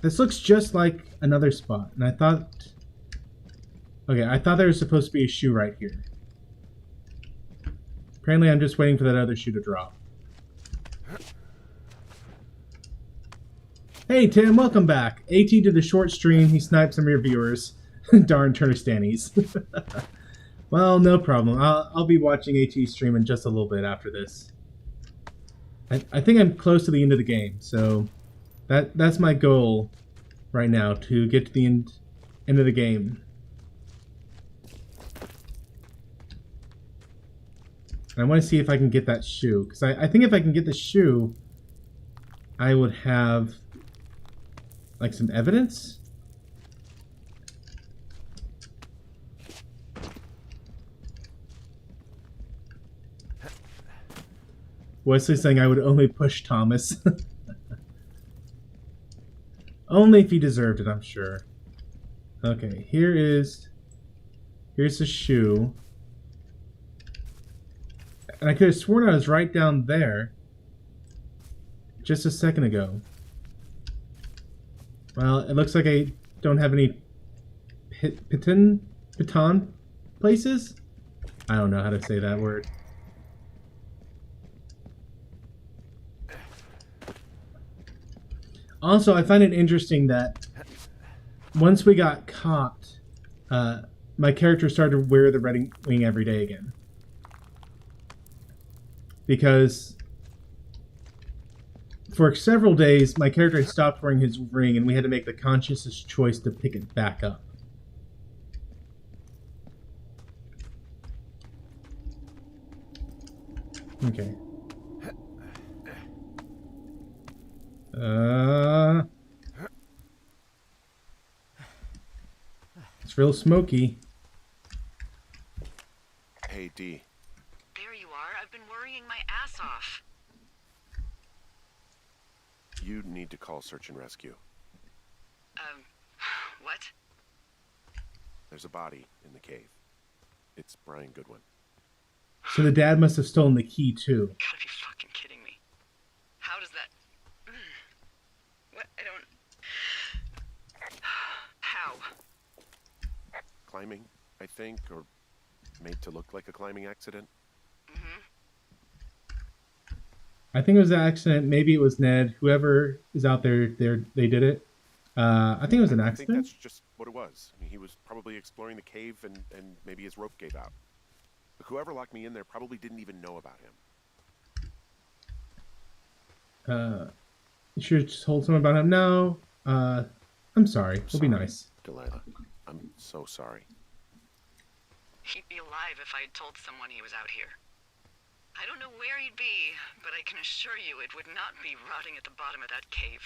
this looks just like another spot, and I thought... Okay, I thought there was supposed to be a shoe right here. Apparently I'm just waiting for that other shoe to drop. Hey Tim, welcome back. AT did a short stream, he sniped some of your viewers. Darn Turnistanis. Well, no problem. I'll be watching AT stream in just a little bit after this. I think I'm close to the end of the game, so that's my goal right now, to get to the end of the game. And I want to see if I can get that shoe, because I think if I can get the shoe, I would have like some evidence. Wesley saying I would only push Thomas. Only if he deserved it, I'm sure. Okay, here's the shoe. And I could have sworn I was right down there just a second ago. Well, it looks like I don't have any piton places? I don't know how to say that word. Also, I find it interesting that once we got caught, my character started to wear the red wing every day again. Because for several days, my character had stopped wearing his ring, and we had to make the conscious choice to pick it back up. Okay. It's real smoky. Hey, D. There you are. I've been worrying my ass off. You need to call search and rescue. What? There's a body in the cave. It's Brian Goodwin. So the dad must have stolen the key, too. Gotta be fucking kidding me. How does that... What? I don't... How? Climbing, I think, or made to look like a climbing accident? Mm-hmm. I think it was an accident. Maybe it was Ned. Whoever is out there, they did it. I think it was an I think accident. that's just what it was. I mean, he was probably exploring the cave and maybe his rope gave out. But whoever locked me in there probably didn't even know about him. You should have just told someone about him. No. I'm sorry. We'll be nice. Delilah. I'm so sorry. He'd be alive if I had told someone he was out here. I don't know where he'd be, but I can assure you it would not be rotting at the bottom of that cave.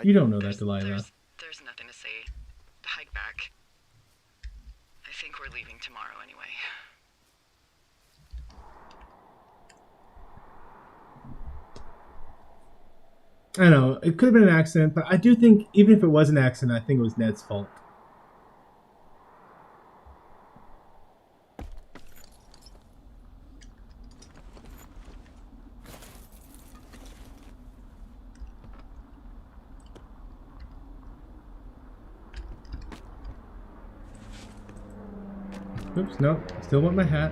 You don't know that, Delilah. There's nothing to say. Hike back. I think we're leaving tomorrow anyway. I know, it could have been an accident, but I do think, even if it was an accident, I think it was Ned's fault. Oops, nope. Still want my hat.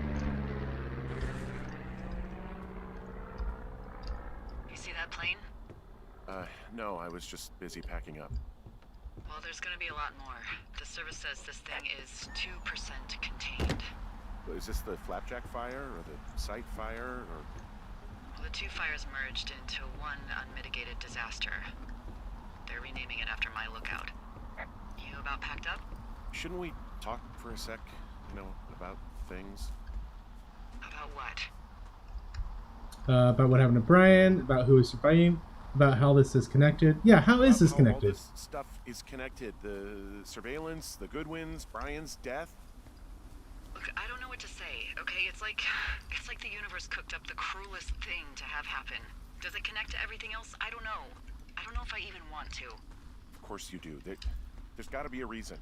You see that plane? No, I was just busy packing up. Well, there's gonna be a lot more. The service says this thing is 2% contained. Is this the flapjack fire or the site fire or? Well, the two fires merged into one unmitigated disaster. They're renaming it after my lookout. You about packed up? Shouldn't we talk for a sec? You know, about things. About what? About what happened to Brian, about who is surviving, about how this is connected. Yeah, how is this How connected? all this stuff is connected. The surveillance, the Goodwins, Brian's death. Look, I don't know what to say, okay? It's like the universe cooked up the cruelest thing to have happen. Does it connect to everything else? I don't know. I don't know if I even want to. Of course you do. There's got to be a reason.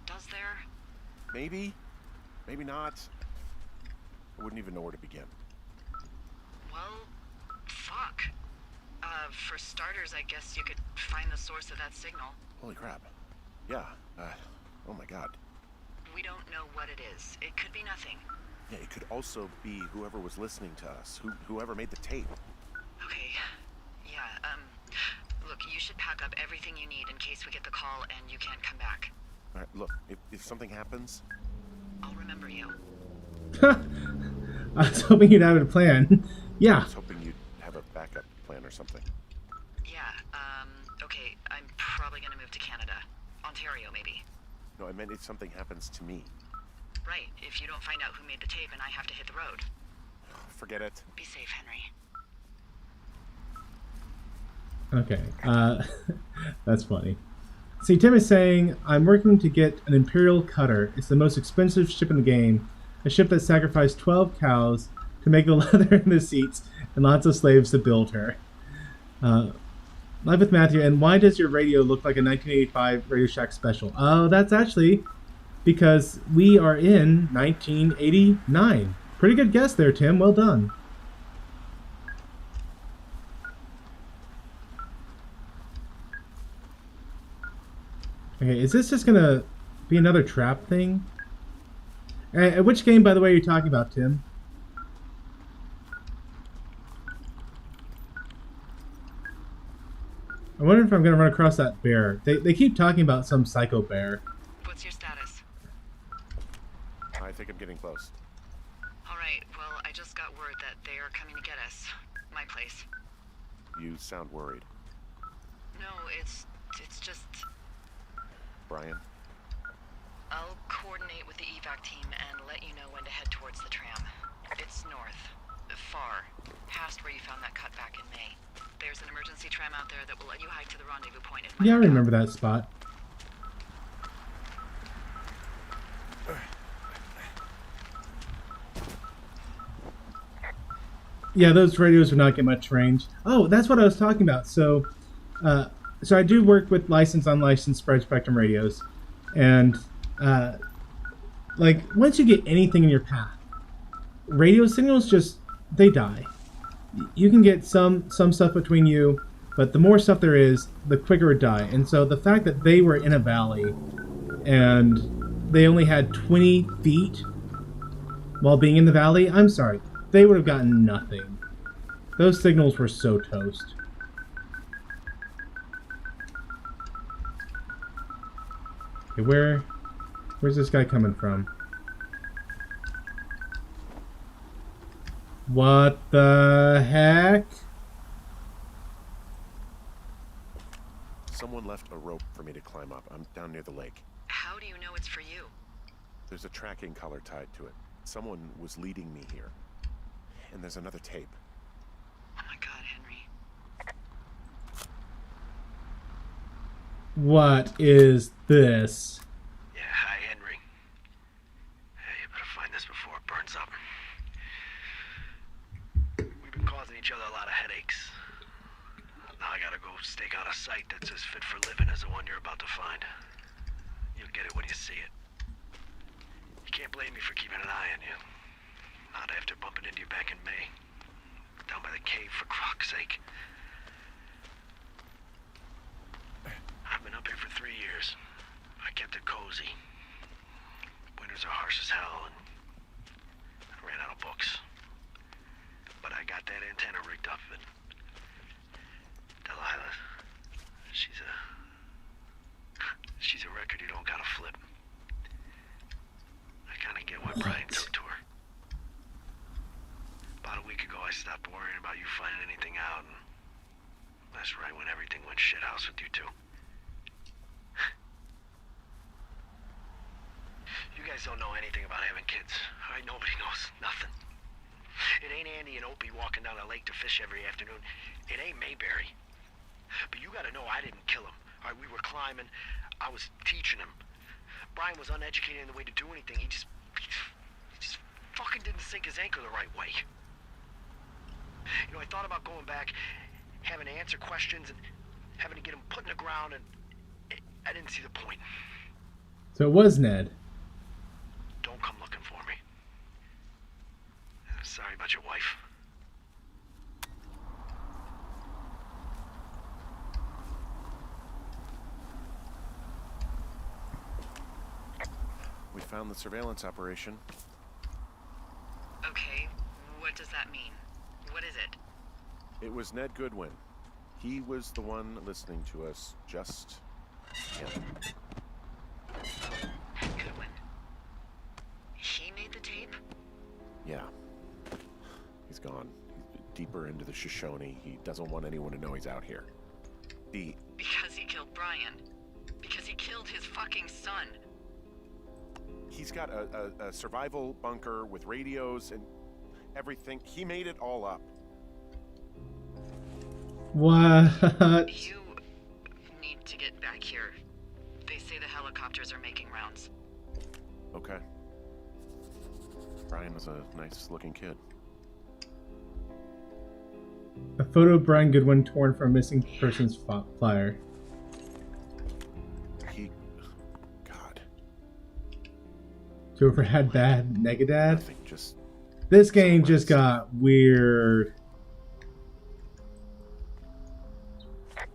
Does there? Maybe. Maybe not. I wouldn't even know where to begin. Well, fuck. For starters, I guess you could find the source of that signal. Holy crap. Yeah. Oh my god. We don't know what it is. It could be nothing. Yeah, it could also be whoever was listening to us. Whoever made the tape. Okay. Yeah, look, you should pack up everything you need in case we get the call and you can't come back. All right, look, if something happens... I'll remember you. I was hoping you'd have a plan. I Yeah. was hoping you'd have a backup plan or something. Yeah, okay, I'm probably gonna move to Canada. Ontario, maybe. No, I meant if something happens to me. Right, if you don't find out who made the tape and I have to hit the road. Forget it. Be safe, Henry. Okay. That's funny. See, Tim is saying, I'm working to get an Imperial Cutter. It's the most expensive ship in the game. A ship that sacrificed 12 cows to make the leather in the seats and lots of slaves to build her. Live with Matthew, and why does your radio look like a 1985 Radio Shack special? Oh, that's actually because we are in 1989. Pretty good guess there, Tim. Well done. Okay, is this just gonna be another trap thing? Which game, by the way, are you talking about, Tim? I wonder if I'm gonna run across that bear. They keep talking about some psycho bear. What's your status? I think I'm getting close. Alright, well, I just got word that they are coming to get us. My place. You sound worried. No, it's just... Brian? I'll coordinate with the evac team and let you know when to head towards the tram. It's north. Far. Past where you found that cut back in May. There's an emergency tram out there that will let you hike to the rendezvous point in my Yeah, I lookout. remember that spot. Yeah, those radios would not get much range. Oh, that's what I was talking about. So I do work with licensed, unlicensed spread spectrum radios, and like once you get anything in your path, radio signals they die. You can get some stuff between you, but the more stuff there is, the quicker it die. And so the fact that they were in a valley and they only had 20 feet while being in the valley, I'm sorry. They would have gotten nothing. Those signals were so toast. Okay, where's this guy coming from? What the heck? Someone left a rope for me to climb up. I'm down near the lake. How do you know it's for you? There's a tracking collar tied to it. Someone was leading me here. And there's another tape. Oh my god, Henry. What is this? Yeah, hi, Henry. Hey, you better find this before it burns up. We've been causing each other a lot of headaches. Now I gotta go stake out a site that's as fit for living as the one you're about to find. You'll get it when you see it. You can't blame me for keeping an eye on you. Not after bumping into you back in May. Down by the cave, for Croc's sake. I've been up here for 3 years. I kept it cozy. Winters are harsh as hell, and I ran out of books. But I got that antenna rigged up, and Delilah, she's a record you don't gotta flip. I kinda get why Brian took to her. About a week ago, I stopped worrying about you finding anything out, and that's right when everything went shithouse with you two. You guys don't know anything about having kids. All right, nobody knows nothing. It ain't Andy and Opie walking down the lake to fish every afternoon. It ain't Mayberry. But you gotta know I didn't kill him. All right, we were climbing. I was teaching him. Brian was uneducated in the way to do anything. He just fucking didn't sink his anchor the right way. You know, I thought about going back, having to answer questions, and having to get him put in the ground, and I didn't see the point. So it was Ned. Don't come looking for me. Sorry about your wife. We found the surveillance operation. Okay, what does that mean? What is it? It was Ned Goodwin. He was the one listening to us, just him. Goodwin. He made the tape? Yeah. He's gone. He's deeper into the Shoshone. He doesn't want anyone to know he's out here. Because he killed Brian. Because he killed his fucking son. He's got a survival bunker with radios and everything. He made it all up. What? You need to get back here. They say the helicopters are making rounds. Okay. Brian was a nice-looking kid. A photo of Brian Goodwin torn from missing persons flyer. God. Whoever had bad Negadad. Nothing, just... This game just got weird.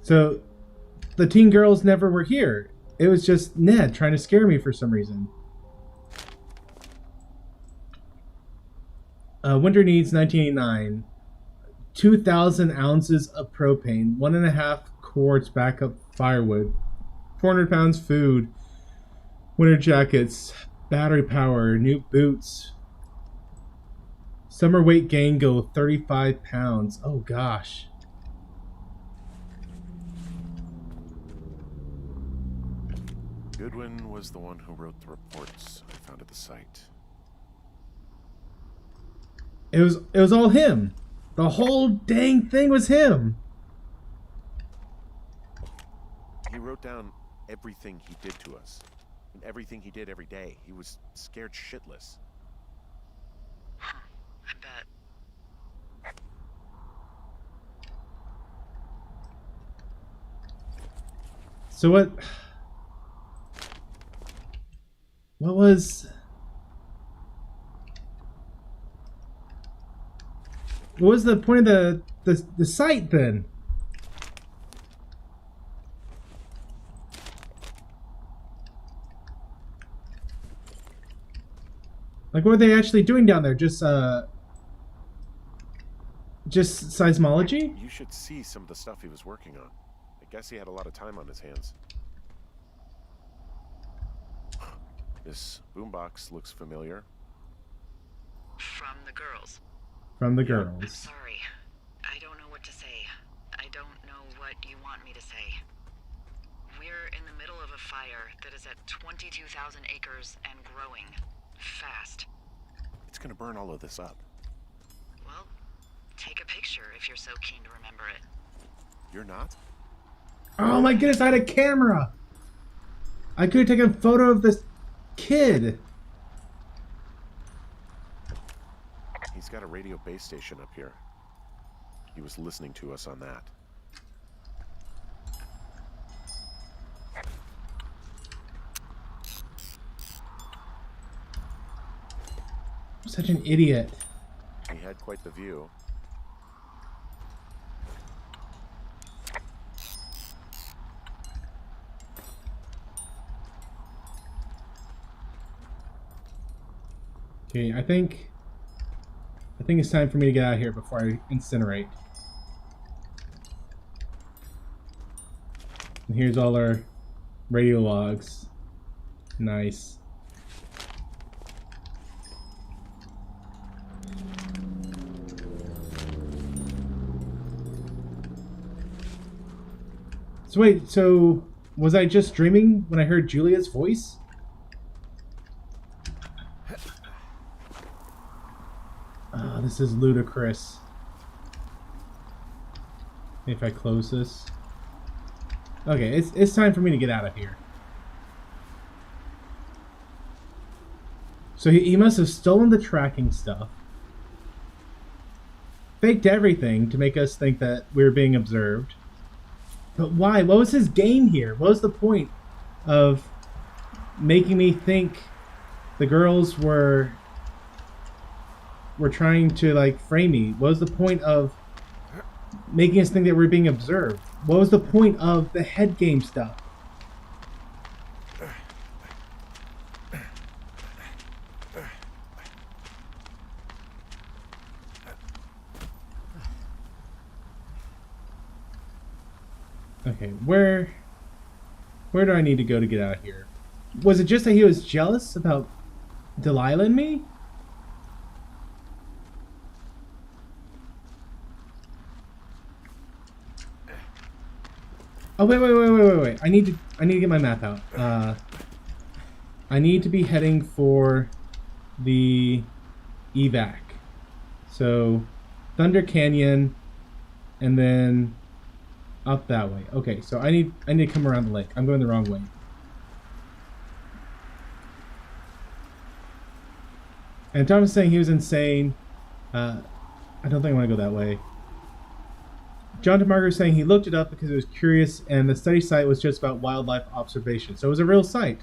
So, the teen girls never were here. It was just Ned trying to scare me for some reason. Winter needs 1989. 2,000 ounces of propane, 1.5 quarts backup firewood, 400 pounds food, winter jackets, battery power, new boots. Summer weight gain go 35 pounds. Oh gosh. Goodwin was the one who wrote the reports I found at the site. It was all him. The whole dang thing was him. He wrote down everything he did to us. And everything he did every day. He was scared shitless. Huh, I bet. So what was... What was the point of the site then? Like, what are they actually doing down there? Just seismology? You should see some of the stuff he was working on. I guess he had a lot of time on his hands. This boombox looks familiar. From the girls. From the I'm girls. sorry. I don't know what to say. I don't know what you want me to say. We're in the middle of a fire that is at 22,000 acres and growing. Fast. It's gonna burn all of this up. Well, take a picture if you're so keen to remember it. You're not? Oh my goodness, I had a camera! I could have taken a photo of this kid. He's got a radio base station up here. He was listening to us on that. I'm such an idiot. He had quite the view. Okay, I think it's time for me to get out of here before I incinerate. And here's all our radio logs. Nice. So wait, so was I just dreaming when I heard Julia's voice? Oh, this is ludicrous. If I close this. Okay, it's time for me to get out of here. So he must have stolen the tracking stuff. Faked everything to make us think that we were being observed. But why? What was his game here? What was the point of making me think the girls were trying to, like, frame me? What was the point of making us think that we're being observed? What was the point of the head game stuff? Okay, where do I need to go to get out of here? Was it just that he was jealous about Delilah and me? Oh, wait. I need to get my map out. I need to be heading for the evac. So, Thunder Canyon, and then up that way. Okay, so I need to come around the lake. I'm going the wrong way. And Tom was saying he was insane. I don't think I want to go that way. John DeMarco is saying he looked it up because he was curious, and the study site was just about wildlife observation. So it was a real site.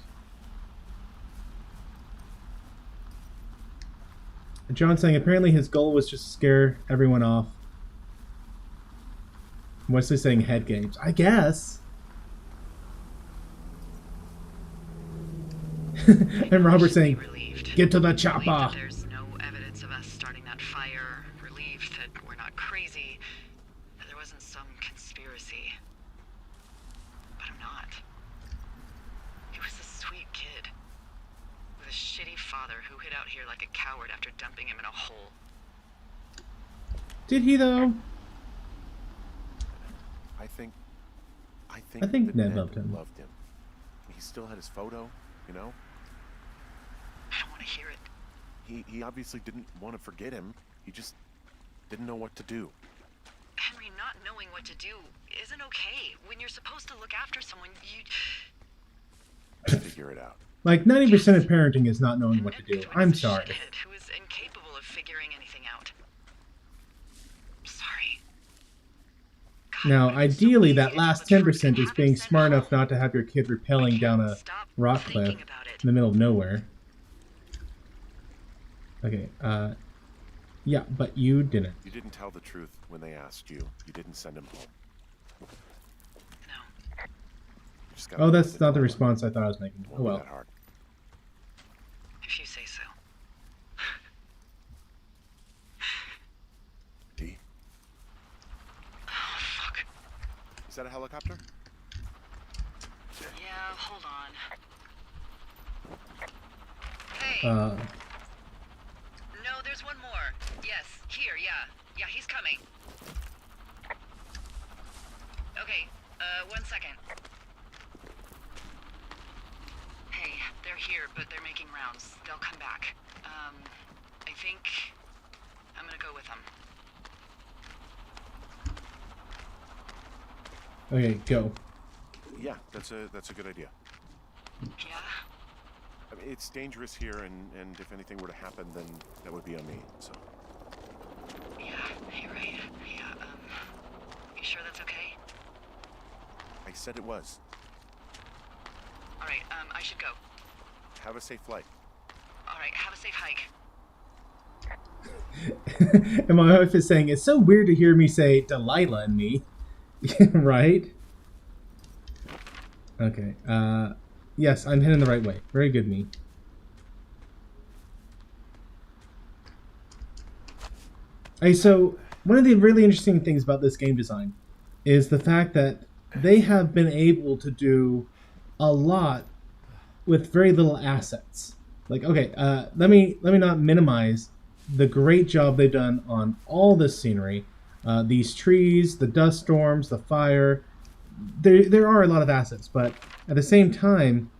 And John's saying apparently his goal was just to scare everyone off. Wesley saying head games. I guess. And Robert saying, get to the chopper. There's no evidence of us starting that fire. Relieved that we're not crazy. That there wasn't some conspiracy. But I'm not. He was a sweet kid. With a shitty father who hid out here like a coward after dumping him in a hole. Did he though? I think Ned loved him. He still had his photo, you know? I don't want to hear it. He obviously didn't want to forget him. He just didn't know what to do. Henry, not knowing what to do isn't okay. When you're supposed to look after someone, you Figure it out. Like 90% of parenting is not knowing what to do. I'm sorry. Who is incapable of figuring anything out. Sorry. God, Now, it was so ideally, easy that to last tell the 10% truth is and being have it smart sent enough home. not to have your kid rappelling down a Stop rock thinking cliff about it. in the middle of nowhere. Okay, yeah, but you didn't. You didn't tell the truth when they asked you. You didn't send him home. No. You just gotta Oh, leave that's it not the alone. response I thought I was making. Won't Oh be well. that hard. If you say so. Is that a helicopter? Yeah, hold on. Hey. Uh, No, there's one more. Yes, here, yeah. Yeah, he's coming. Okay, 1 second. Hey, they're here, but they're making rounds. They'll come back. I think I'm gonna go with them. okay, go. Yeah, that's a good idea. Yeah? I mean, it's dangerous here, and if anything were to happen, then that would be on me. So. Yeah, you're right. Yeah, you sure that's okay? I said it was. Alright, I should go. Have a safe flight. Alright, have a safe hike. And my wife is saying, it's so weird to hear me say Delilah and me. Right? Okay. Yes, I'm heading the right way. Very good, me. Hey, so one of the really interesting things about this game design is the fact that they have been able to do a lot with very little assets. Like, okay, let me not minimize the great job they've done on all this scenery, these trees, the dust storms, the fire. There are a lot of assets, but at the same time,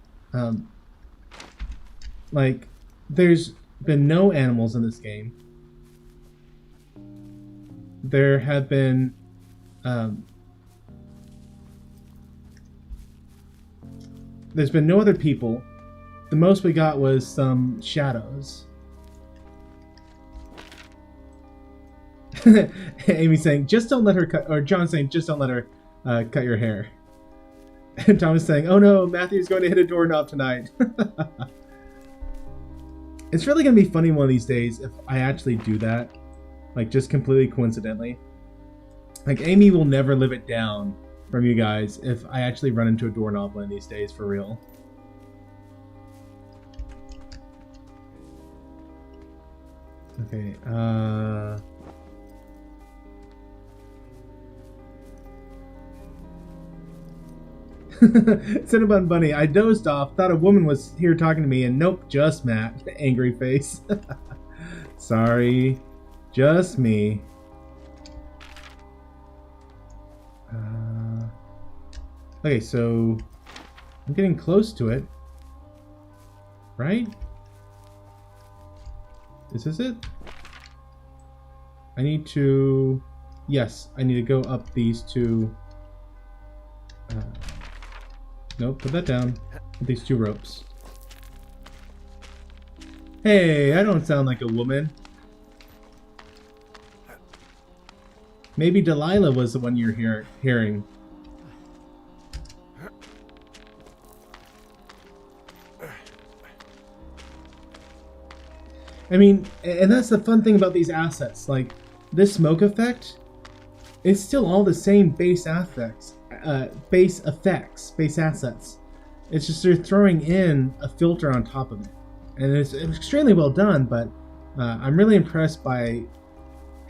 like, there's been no animals in this game. There have been there's been no other people. The most we got was some shadows. Amy saying, just don't let her cut, or John saying, just don't let her cut your hair. And Thomas saying, oh no, Matthew's going to hit a doorknob tonight. It's really going to be funny one of these days if I actually do that. Like, just completely coincidentally. Like, Amy will never live it down from you guys if I actually run into a doorknob one of these days, for real. Okay, Cinnabon Bunny, I dozed off, thought a woman was here talking to me, and nope, just Matt. Angry face. Sorry, just me. Okay, so I'm getting close to it. Right? Is this it? I need to... Yes, I need to go up these two... Nope, put that down. With these two ropes. Hey, I don't sound like a woman. Maybe Delilah was the one you're hearing. I mean, and that's the fun thing about these assets. Like, this smoke effect, it's still all the same base assets. Base assets. It's just they're throwing in a filter on top of it. And it's extremely well done, but I'm really impressed by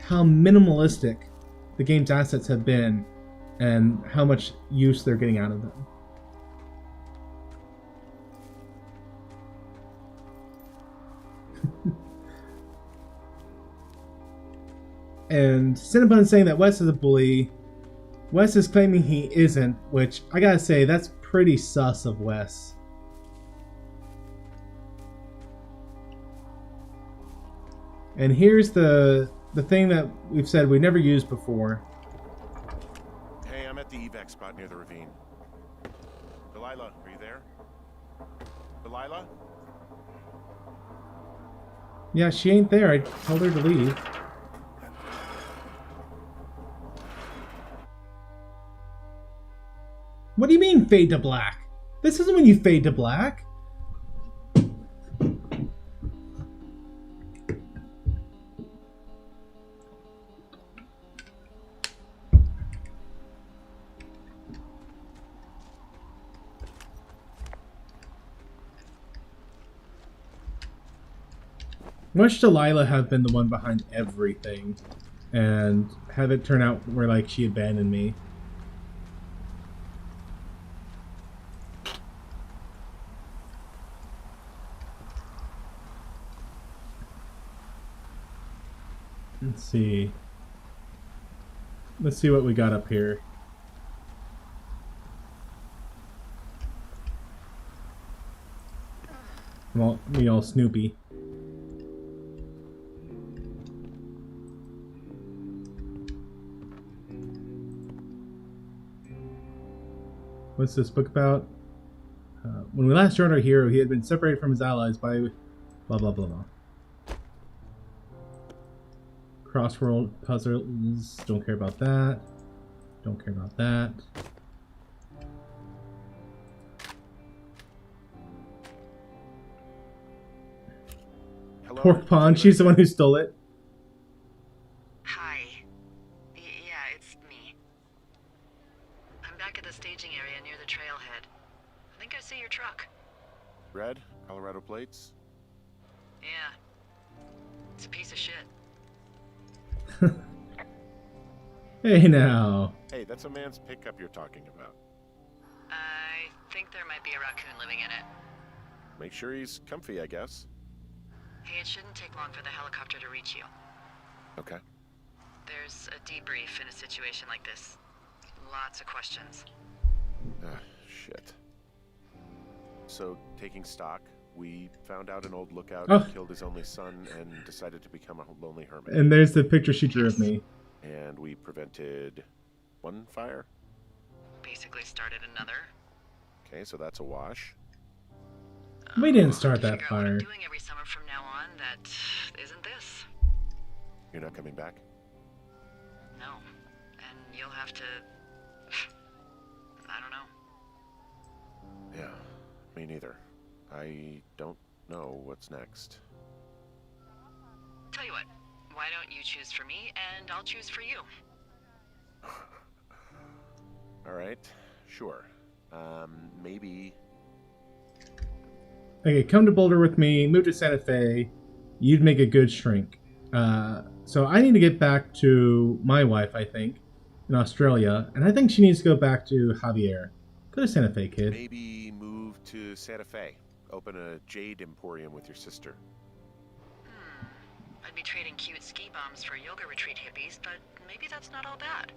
how minimalistic the game's assets have been and how much use they're getting out of them. And Cinnabon saying that Wes is a bully. Wes is claiming he isn't, which I gotta say, that's pretty sus of Wes. And here's the thing that we've said we never used before. Hey, I'm at the evac spot near the ravine. Delilah, are you there? Delilah? Yeah, she ain't there. I told her to leave. What do you mean fade to black? This isn't when you fade to black. Much Delilah have been the one behind everything and have it turn out where like she abandoned me. Let's see. Let's see what we got up here. Well, me all Snoopy. What's this book about? When we last joined our hero, he had been separated from his allies by blah blah blah blah. Crossword puzzles. Don't care about that. Don't care about that. Hello? Pork Pond. She's the one who stole it. Hi. Yeah, it's me. I'm back at the staging area near the trailhead. I think I see your truck. Red? Colorado plates? Yeah. It's a piece of shit. Hey now. Hey, that's a man's pickup you're talking about. I think there might be a raccoon living in it. Make sure he's comfy, I guess. Hey, it shouldn't take long for the helicopter to reach you. Okay. There's a debrief in a situation like this. Lots of questions. Shit. So, taking stock, we found out an old lookout Oh. who killed his only son and decided to become a lonely hermit. And there's the picture she drew of me. And we prevented one fire? Basically started another. Okay, so that's a wash. We didn't start that Figure out what I'm fire. doing every summer from now on that isn't this. You're not coming back? No. And you'll have to... I don't know. Yeah, me neither. I don't know what's next. Tell you what, why don't you choose for me and I'll choose for you? Alright, sure. Maybe... Okay, come to Boulder with me, move to Santa Fe. You'd make a good shrink. So I need to get back to my wife, I think, in Australia. And I think she needs to go back to Javier. Go to Santa Fe, kid. Maybe move to Santa Fe. Open a jade emporium with your sister. I'd be trading cute ski bums for yoga retreat hippies, but maybe that's not all bad.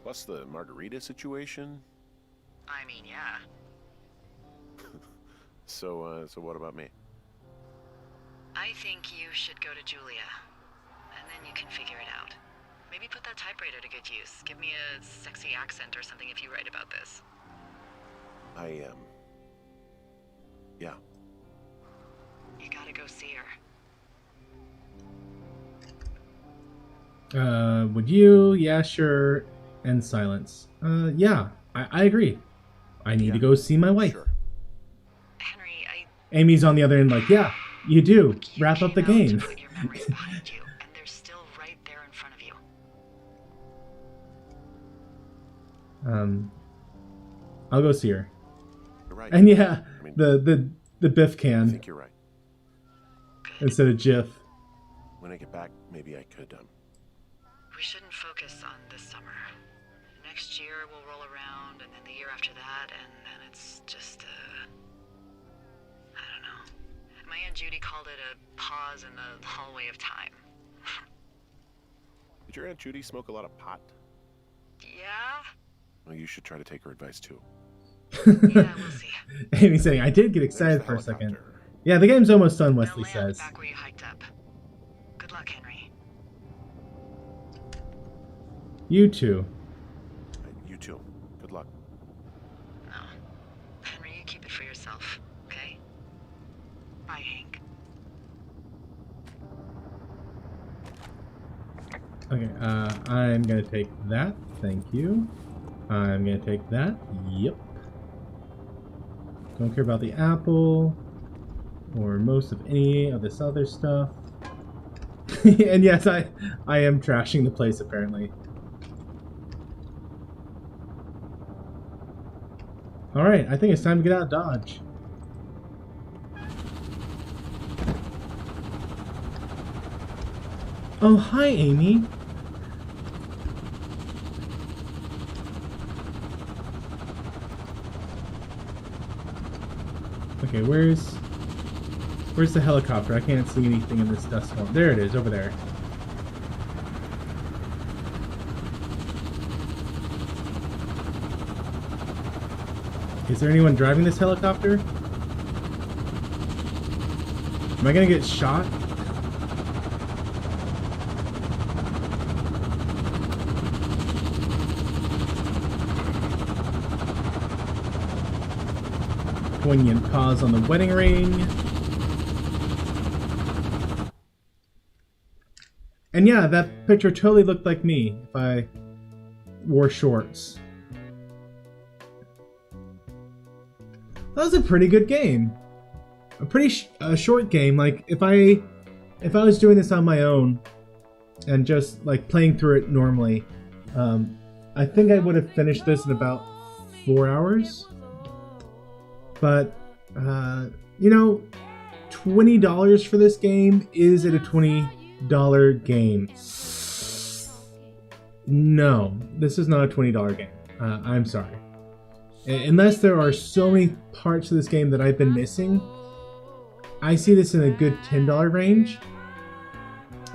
Plus the margarita situation. I mean, yeah. So what about me? I think you should go to Julia, and then you can figure it out. Maybe put that typewriter to good use. Give me a sexy accent or something if you write about this. Yeah. You gotta go see her. Would you? Yeah, sure. And silence. Yeah, I agree. I need to go see my wife. Sure. Henry, Amy's on the other end like, yeah, you do. you Wrap up the came out game. to put your memories behind you, and they're still right there in front of you. I'll go see her. You're right. And yeah, I mean, the Biff I can think you're right. instead of Jif. When I get back, maybe I could, We shouldn't focus on this summer. Next year we'll roll around, and then the year after that, and then it's just, I don't know. My Aunt Judy called it a pause in the hallway of time. Did your Aunt Judy smoke a lot of pot? Yeah? Well, you should try to take her advice, too. Yeah, we'll see. Amy's saying, I did get There's excited the for a second. helicopter. Yeah, the game's almost done, They'll Wesley land says. back where you hiked up. Good luck, Henry. You too. You too. Good luck. No. Henry, you keep it for yourself, okay? Bye, Hank. Okay, I'm gonna take that. Thank you. I'm gonna take that. Yep. Don't care about the apple or most of any of this other stuff. And yes, I am trashing the place apparently. All right, I think it's time to get out of Dodge. Oh, hi, Amy. Okay, where's the helicopter? I can't see anything in this dust storm. There it is, over there. Is there anyone driving this helicopter? Am I gonna get shot? Poignant pause on the wedding ring. And yeah, that picture totally looked like me if I wore shorts. That was a pretty good game. A pretty short game. Like if I was doing this on my own and just like playing through it normally, I think I would have finished this in about 4 hours. But you know, $20 for this game. Is it a $20 game? No, this is not a $20 game. I'm sorry. Unless there are so many parts of this game that I've been missing, I see this in a good $10 range.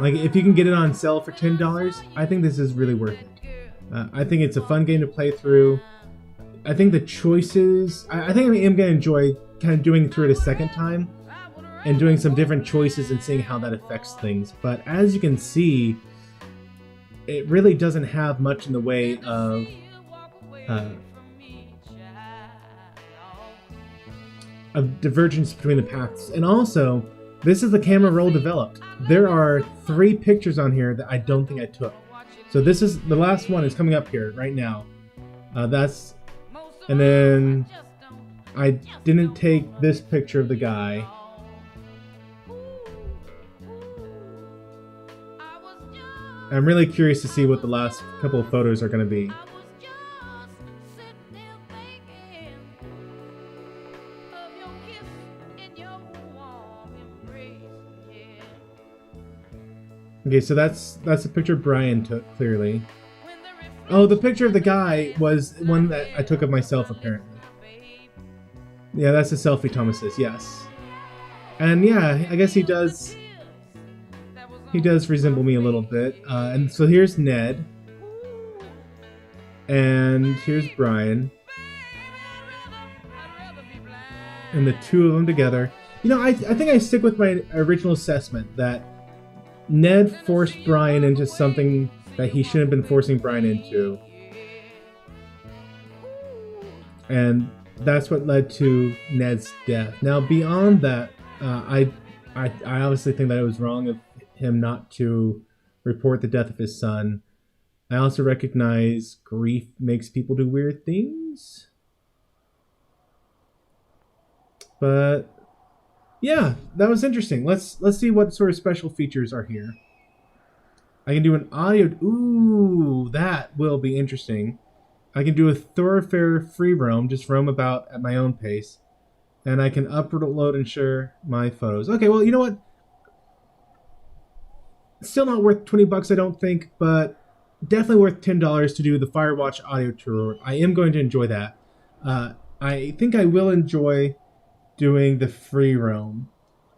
Like, if you can get it on sale for $10, I think this is really worth it. I think it's a fun game to play through. I think the choices... I think I am going to enjoy kind of doing through it a second time and doing some different choices and seeing how that affects things. But as you can see, it really doesn't have much in the way of divergence between the paths. And also, this is the camera roll developed. There are 3 pictures on here that I don't think I took. So this is the last one is coming up here right now. And then I didn't take this picture of the guy. I'm really curious to see what the last couple of photos are going to be. Okay, so that's a picture Brian took, clearly. Oh, the picture of the guy was one that I took of myself, apparently. Yeah, that's a selfie Thomas says, yes. And yeah, I guess he does resemble me a little bit. And so here's Ned. And here's Brian. And the two of them together. You know, I think I stick with my original assessment that Ned forced Brian into something that he shouldn't have been forcing Brian into. And that's what led to Ned's death. Now, beyond that, I obviously think that it was wrong of him not to report the death of his son. I also recognize grief makes people do weird things. But yeah, that was interesting. Let's see what sort of special features are here. I can do an audio. Ooh, that will be interesting. I can do a thoroughfare free roam, just roam about at my own pace. And I can upload and share my photos. Okay, well, you know what? Still not worth 20 bucks, I don't think, but definitely worth $10 to do the Firewatch audio tour. I am going to enjoy that. I think I will enjoy doing the free roam,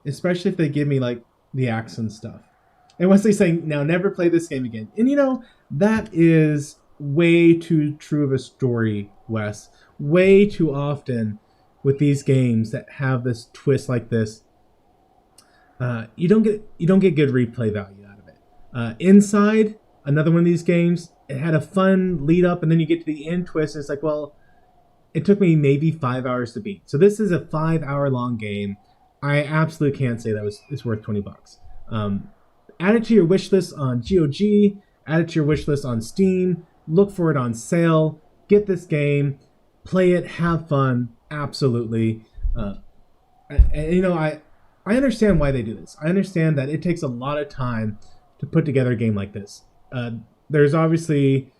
especially if they give me like the accent stuff. And Wesley's saying, now never play this game again. And you know, that is way too true of a story, Wes. Way too often with these games that have this twist like this, you don't get good replay value out of it. Inside, another one of these games, it had a fun lead up, and then you get to the end twist, and it's like, well, it took me maybe 5 hours to beat. So this is a 5-hour long game. I absolutely can't say that it's worth 20 bucks. Add it to your wish list on GOG. Add it to your wish list on Steam. Look for it on sale. Get this game. Play it. Have fun. Absolutely. And you know, I understand why they do this. I understand that it takes a lot of time to put together a game like this. There's obviously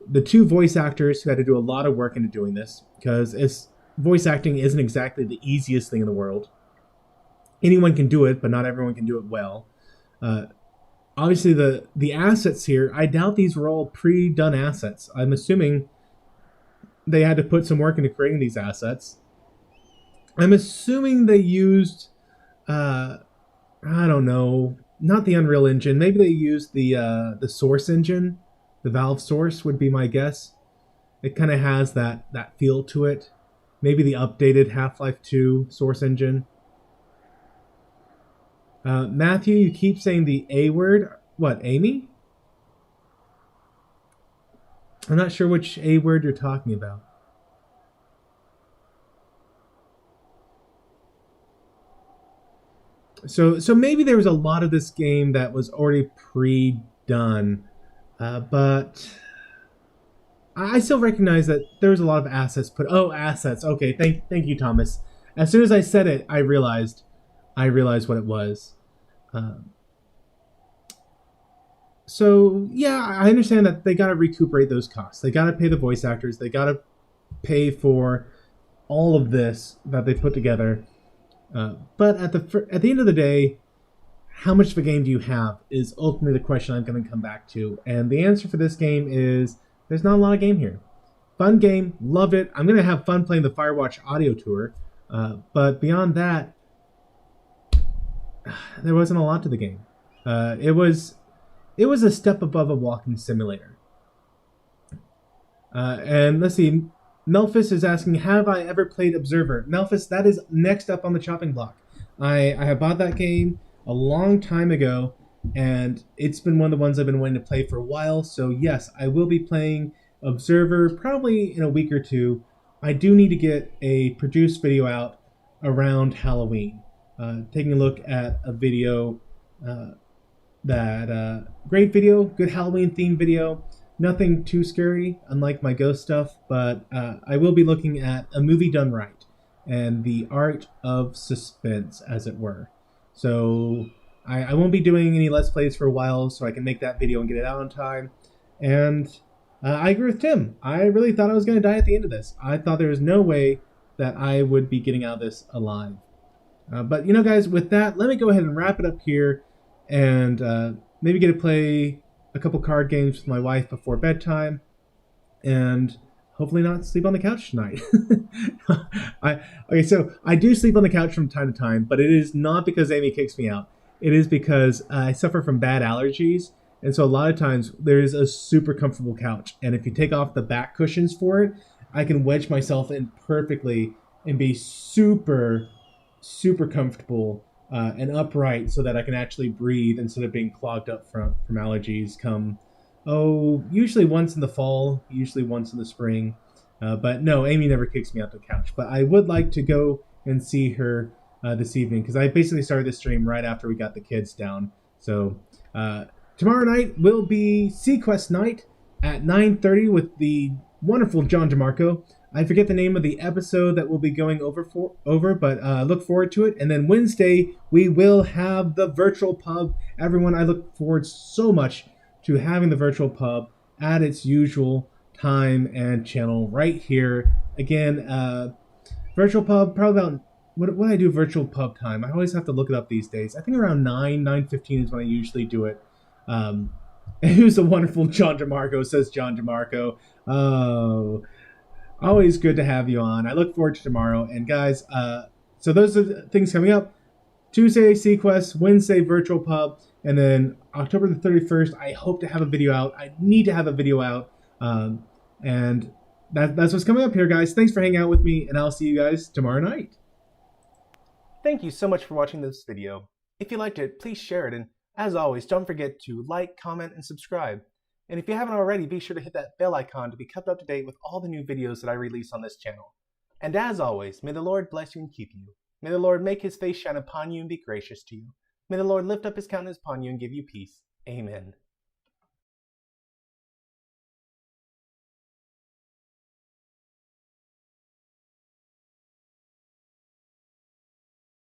the 2 voice actors who had to do a lot of work into doing this, because voice acting isn't exactly the easiest thing in the world. Anyone can do it, but not everyone can do it well. Obviously, the assets here, I doubt these were all pre-done assets. I'm assuming they had to put some work into creating these assets. I'm assuming they used, I don't know, not the Unreal Engine. Maybe they used the Source engine. The Valve Source would be my guess. It kind of has that feel to it. maybe the updated Half-Life 2 Source engine. Matthew, you keep saying the A word. What, Amy? I'm not sure which A word you're talking about. So maybe there was a lot of this game that was already pre-done, but I still recognize that there was a lot of assets put. Oh, assets. Okay, thank you, Thomas. As soon as I said it, I realized what it was. So yeah, I understand that they got to recuperate those costs. They got to pay the voice actors. They got to pay for all of this that they put together. But at the end of the day, how much of a game do you have is ultimately the question I'm going to come back to. And the answer for this game is there's not a lot of game here. Fun game, loved it. I'm going to have fun playing the Firewatch audio tour. But beyond that, there wasn't a lot to the game. It was a step above a walking simulator. And let's see. Melphis is asking, have I ever played Observer? Melphis, that is next up on the chopping block. I have bought that game a long time ago, and it's been one of the ones I've been wanting to play for a while. So yes, I will be playing Observer probably in a week or two. I do need to get a produced video out around Halloween. Taking a look at a video, great video, good Halloween themed video. Nothing too scary, unlike my ghost stuff, but I will be looking at a movie done right and the art of suspense, as it were. So I won't be doing any Let's Plays for a while, so I can make that video and get it out on time. And I agree with Tim. I really thought I was going to die at the end of this. I thought there was no way that I would be getting out of this alive. But, you know, guys, with that, let me go ahead and wrap it up here and maybe get to play a couple card games with my wife before bedtime, and hopefully not sleep on the couch tonight. So I do sleep on the couch from time to time, but it is not because Amy kicks me out. It is because I suffer from bad allergies, and so a lot of times there is a super comfortable couch, and if you take off the back cushions for it, I can wedge myself in perfectly and be super, super comfortable and upright so that I can actually breathe instead of being clogged up from allergies come, usually once in the fall, usually once in the spring. But no, Amy never kicks me out the couch. But I would like to go and see her this evening because I basically started this stream right after we got the kids down. So tomorrow night will be Sequest night at 9:30 with the wonderful John DeMarco. I forget the name of the episode that we'll be going over, but look forward to it. And then Wednesday, we will have the virtual pub. Everyone, I look forward so much to having the virtual pub at its usual time and channel right here. Again, virtual pub, probably about, what I do virtual pub time? I always have to look it up these days. I think around 9:15 is when I usually do it. Who's the wonderful John DeMarco, says John DeMarco. Oh, always good to have you on. I look forward to tomorrow. And guys, so those are the things coming up. Tuesday, Sequest. Wednesday, Virtual Pub. And then October the 31st, I hope to have a video out. I need to have a video out. And that's what's coming up here, guys. Thanks for hanging out with me, and I'll see you guys tomorrow night. Thank you so much for watching this video. If you liked it, please share it. And as always, don't forget to like, comment, and subscribe. And if you haven't already, be sure to hit that bell icon to be kept up to date with all the new videos that I release on this channel. And as always, may the Lord bless you and keep you. May the Lord make his face shine upon you and be gracious to you. May the Lord lift up his countenance upon you and give you peace. Amen.